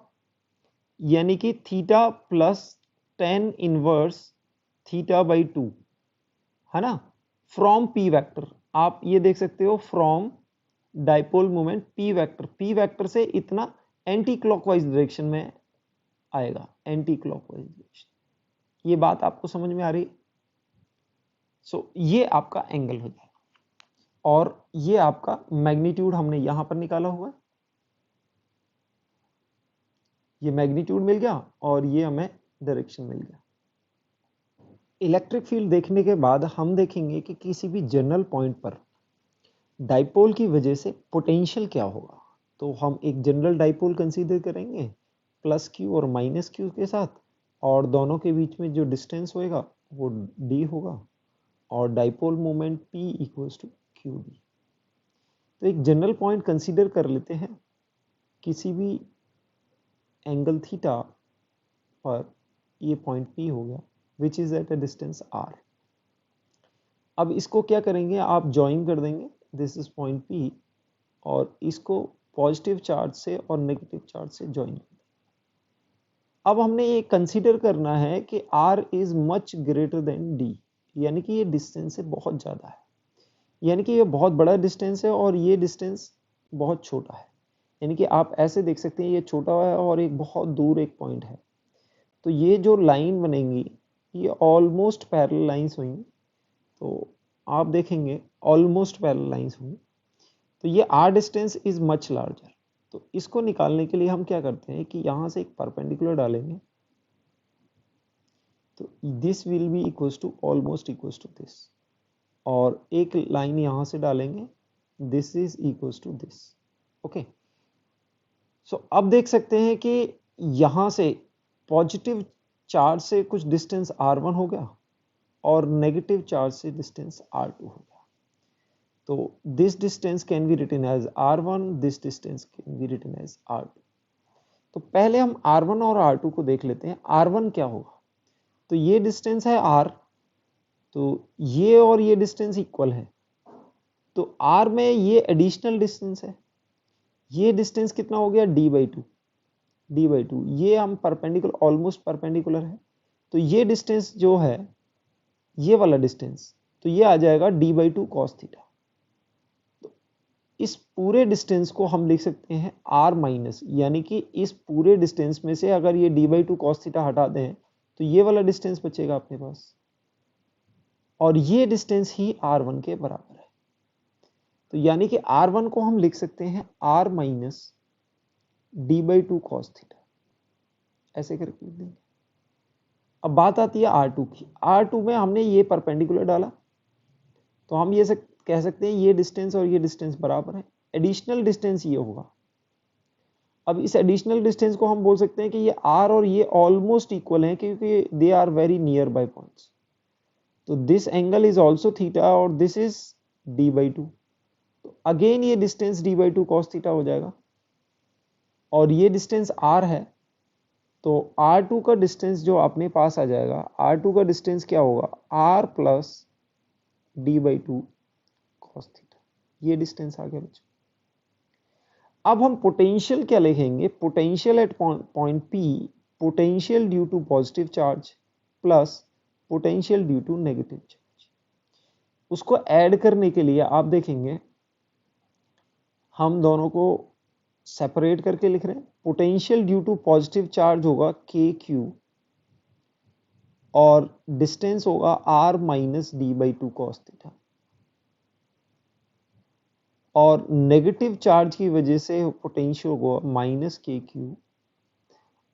यानी कि theta plus tan inverse theta by 2, है ना, फ्रॉम पी वेक्टर। आप ये देख सकते हो from dipole moment P vector से इतना एंटी क्लॉकवाइज डायरेक्शन में आएगा, एंटी क्लॉकवाइज डायरेक्शन। ये बात आपको समझ में आ रही है? सो ये आपका एंगल हो जाएगा, और ये आपका मैग्नीट्यूड हमने यहां पर निकाला हुआ है, ये मैग्नीट्यूड मिल गया और ये हमें डायरेक्शन मिल गया। इलेक्ट्रिक फील्ड देखने के बाद हम देखेंगे कि किसी भी जनरल पॉइंट पर डाइपोल की वजह से पोटेंशियल क्या होगा। तो हम एक जनरल डाइपोल कंसीडर करेंगे प्लस क्यू और माइनस क्यू के साथ, और दोनों के बीच में जो डिस्टेंस होएगा वो डी होगा, और dipole moment P equals to Q D. तो एक जनरल पॉइंट कंसीडर कर लेते हैं, किसी भी एंगल थीटा पर ये पॉइंट पी हो गया which is at a distance R. अब इसको क्या करेंगे, आप ज्वाइन कर देंगे, दिस इज पॉइंट पी, और इसको पॉजिटिव चार्ज से और नेगेटिव चार्ज से ज्वाइन कर देंगे। अब हमने ये कंसीडर करना है कि r is much greater then d, यानी कि ये डिस्टेंस से बहुत ज़्यादा है, यानी कि ये बहुत बड़ा डिस्टेंस है और ये डिस्टेंस बहुत छोटा है। यानी कि आप ऐसे देख सकते हैं, ये छोटा है और एक बहुत दूर एक पॉइंट है, तो ये जो लाइन बनेंगी ये ऑलमोस्ट पैरेलल लाइंस होंगी। तो आप देखेंगे ऑलमोस्ट पैरेलल लाइंस होंगी, तो ये r distance is much larger. तो इसको निकालने के लिए हम क्या करते हैं कि यहाँ से एक परपेंडिकुलर डालेंगे, तो this will be equals to almost equals to this, और एक लाइन यहाँ से डालेंगे, this is equals to this. Okay, so अब देख सकते हैं कि यहाँ से पॉजिटिव चार्ज से कुछ डिस्टेंस r1 हो गया और नेगेटिव चार्ज से डिस्टेंस r2 हो गया। तो this distance can be written as r1, this distance can be written as r2। तो पहले हम r1 और r2 को देख लेते हैं। r1 क्या होगा, तो ये डिस्टेंस है r, तो ये और ये डिस्टेंस इक्वल है, तो r में ये एडिशनल डिस्टेंस है, ये डिस्टेंस कितना हो गया d/2, ये हम परपेंडिकुलर, ऑलमोस्ट परपेंडिकुलर है, तो ये डिस्टेंस जो है ये वाला डिस्टेंस, तो ये आ जाएगा d/2 cos थीटा। तो इस पूरे डिस्टेंस को हम लिख सकते हैं r माइनस, यानी कि इस पूरे डिस्टेंस में से अगर ये d/2 cos थीटा हटा दें तो ये वाला डिस्टेंस बचेगा अपने पास, और ये डिस्टेंस ही r1 के बराबर है। तो यानी कि r1 को हम लिख सकते हैं r minus d/2 cos theta, ऐसे करके लिख देंगे। अब बात आती है r2 की। r2 में हमने ये परपेंडिकुलर डाला, तो हम ये कह सकते हैं ये डिस्टेंस और ये डिस्टेंस बराबर है, एडिशनल डिस्टेंस ये होगा। अब इस एडिशनल डिस्टेंस को हम बोल सकते हैं कि ये r और ये ऑलमोस्ट इक्वल हैं, क्योंकि they are very near by points. तो this angle is also theta और दिस इज d/2, तो अगेन ये डिस्टेंस d/2 cos थीटा हो जाएगा, और ये डिस्टेंस r है, तो r2 का डिस्टेंस जो अपने पास आ जाएगा, r2 का डिस्टेंस क्या होगा, r plus d/2 cos theta, ये डिस्टेंस आ गया बच्चों। अब हम पोटेंशियल क्या लिखेंगे, potential at point P, potential due to positive charge plus potential due to negative charge. उसको ऐड करने के लिए आप देखेंगे हम दोनों को सेपरेट करके लिख रहे हैं। Potential due to positive charge होगा के क्यू और डिस्टेंस होगा r minus D by two cos theta, और नेगेटिव चार्ज की वजह से पोटेंशियल होगा माइनस के क्यू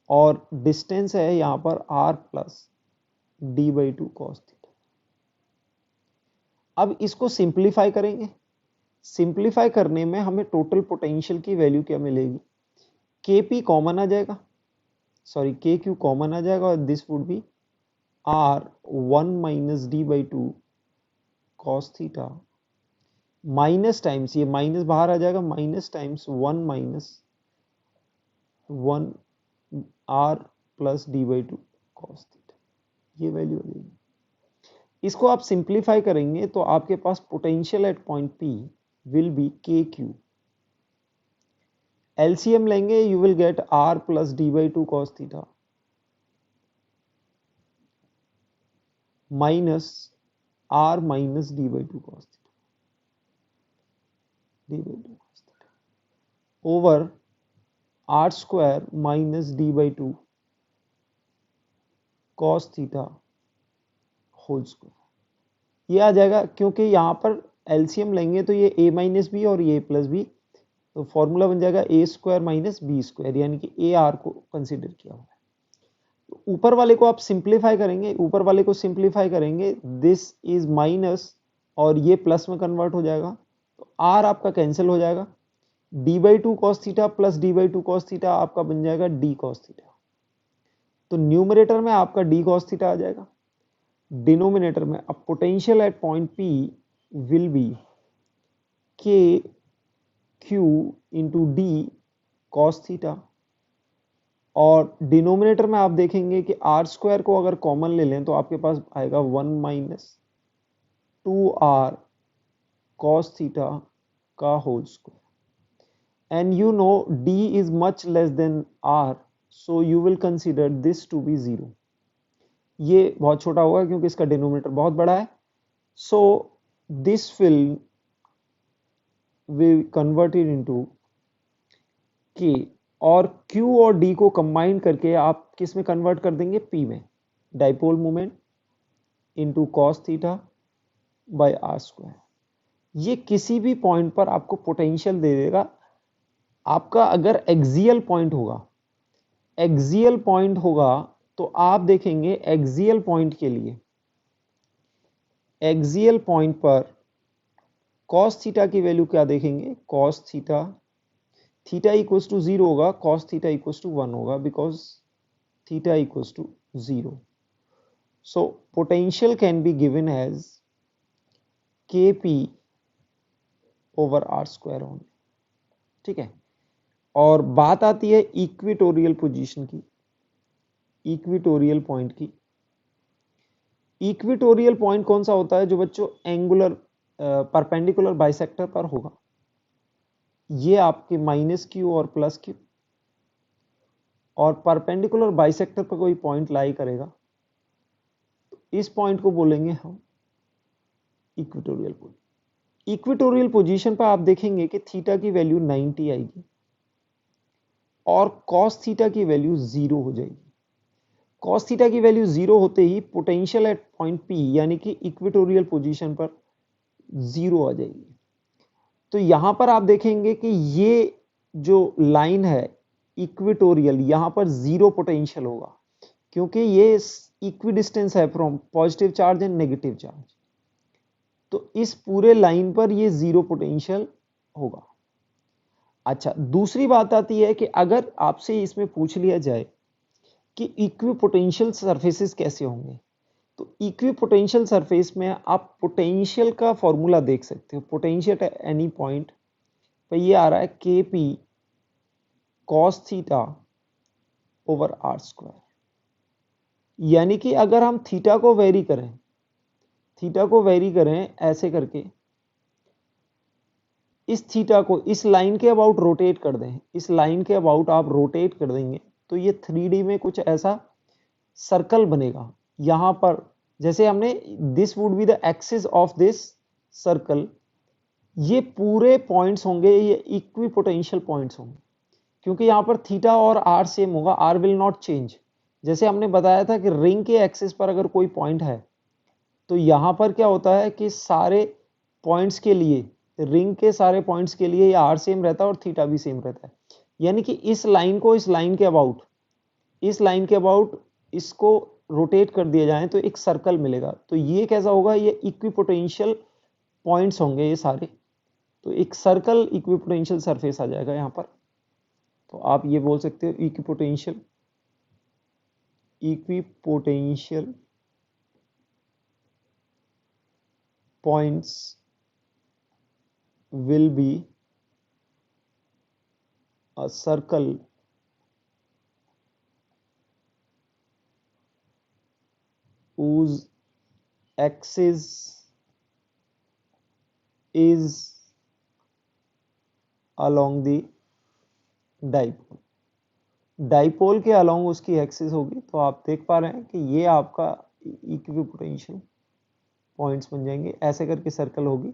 और डिस्टेंस है यहां पर r plus D by two cos theta. अब इसको सिंप्लीफाई करेंगे। सिंप्लीफाई करने में हमें टोटल पोटेंशियल की वैल्यू क्या मिलेगी, के पी कॉमन आ जाएगा, सॉरी के क्यू कॉमन आ जाएगा और this would be R 1 minus D by two cos theta minus times, ये माइनस बाहर आ जाएगा, minus times 1 minus 1 R plus D by two cos theta, ये वैल्यू आ जाएगी। इसको आप सिंप्लीफाई करेंगे तो आपके पास potential at point P will be K Q. LCM लेंगे you will get R plus D by two cos theta minus R minus D by two cos theta, D by two cos theta over R square minus D by two cos theta whole square. ये आ जाएगा क्योंकि यहां पर LCM लेंगे तो ये a minus B और ये प्लस बी, तो फॉर्मूला बन जाएगा ए स्क्वायर माइनस बी स्क्वायर, यानी कि ए आर को कंसीडर किया हुआ है। तो ऊपर वाले को आप सिंप्लीफाई करेंगे, ऊपर वाले को सिंप्लीफाई करेंगे, दिस इज माइनस और ये प्लस में कन्वर्ट हो जाएगा, तो आर आपका कैंसिल हो जाएगा, D by two cos theta plus D by two cos theta आपका बन जाएगा डी कॉस थीटा। तो न्यूमरेटर में आपका डी कॉस थीटा आ जाएगा, डिनोमिनेटर में अब potential at point P will be K Q into D cos theta, और डिनोमिनेटर में आप देखेंगे कि आर स्क्वायर को अगर कॉमन ले लें तो आपके पास आएगा 1 माइनस 2r कॉस थीटा का whole square, and you know d is much less than r, so you will consider this to be 0। ये बहुत छोटा होगा क्योंकि इसका डिनोमिनेटर बहुत बड़ा है, so this will converted into k, और q और d को कंबाइन करके आप किस में कन्वर्ट कर देंगे, p में, dipole moment into cos theta by r square. ये किसी भी पॉइंट पर आपको पोटेंशियल दे देगा। आपका अगर एक्सियल पॉइंट होगा, एक्सियल पॉइंट होगा तो आप देखेंगे एक्सियल पॉइंट के लिए, एक्सियल पॉइंट पर cos थीटा की वैल्यू क्या देखेंगे, cos theta, theta equals to 0 होगा, cos थीटा इक्वल्स टू 1 होगा, because theta equals to 0। So potential can be given as kp over R square only, ठीक है। और बात आती है इक्वेटोरियल पोजीशन की, इक्वेटोरियल पॉइंट की। इक्वेटोरियल पॉइंट कौन सा होता है, जो बच्चों एंगुलर परपेंडिकुलर बाइसेक्टर पर होगा। ये आपके माइनस क्यू और प्लस क्यू, और परपेंडिकुलर बाइसेक्टर पर कोई पॉइंट लाई करेगा, तो इस पॉइंट को बोलेंगे हम इक्वेटोरियल पोजीशन। इक्वेटोरियल पोजीशन पर आप देखेंगे कि थीटा की वैल्यू 90 आएगी और cos थीटा की वैल्यू 0 हो जाएगी। cos थीटा की वैल्यू 0 होते ही पोटेंशियल एट पॉइंट P यानी कि इक्वेटोरियल पोजीशन पर 0 आ जाएगी। तो यहां पर आप देखेंगे कि ये जो लाइन है इक्वेटोरियल, यहां पर 0 पोटेंशियल होगा क्योंकि ये इक्विडिस्टेंस है from positive charge and negative charge, तो इस पूरे लाइन पर ये 0 पोटेंशियल होगा। अच्छा, दूसरी बात आती है कि अगर आपसे इसमें पूछ लिया जाए कि इक्विपोटेंशियल सरफेसेस कैसे होंगे, तो इक्विपोटेंशियल सरफेस में आप पोटेंशियल का फॉर्मूला देख सकते हो। पोटेंशियल एट एनी पॉइंट पे ये आ रहा है kp cos theta over R square, यानी कि अगर हम थीटा को वेरी करें, थीटा को वेरी करें ऐसे करके, इस थीटा को इस लाइन के अबाउट रोटेट कर दें, इस लाइन के अबाउट आप रोटेट कर देंगे तो ये 3D में कुछ ऐसा सर्कल बनेगा। यहां पर जैसे हमने, this would be the axis of this circle, ये पूरे पॉइंट्स होंगे, ये इक्विपोटेंशियल पॉइंट्स होंगे, क्योंकि यहाँ पर थीटा और आर सेम होगा, आर विल नॉट चेंज। जैसे हमने बताया था कि रिंग के एक्सिस पर अगर कोई पॉइंट है तो यहाँ पर क्या होता है कि सारे पॉइंट्स के लिए, रिंग के सारे पॉइंट्स के लिए ये आर सेम रहता है और थीटा भी सेम रहता है। यानी कि इस लाइन को इस लाइन के अबाउट, इस लाइन के अबाउट इसको रोटेट कर दिया जाए तो एक सर्कल मिलेगा। तो ये कैसा होगा, ये इक्विपोटेंशियल पॉइंट्स होंगे ये सारे, तो एक सर्कल इक्विपोटेंशियल सरफेस आ जाएगा यहाँ पर। तो आप ये बोल सकते हो equipotential points will be a circle whose axis is along the dipole। Dipole के अलोंग उसकी एक्सिस होगी। तो आप देख पा रहे हैं कि ये आपका इक्विपोटेंशियल पॉइंट्स बन जाएंगे, ऐसे करके सर्कल होगी।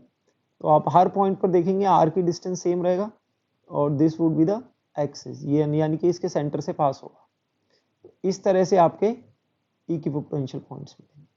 तो आप हर पॉइंट पर देखेंगे आर की डिस्टेंस सेम रहेगा और this would be the axis, ये यानी कि इसके सेंटर से पास होगा। इस तरह से आपके इक्विपोटेंशियल पॉइंट्स मिलेंगे।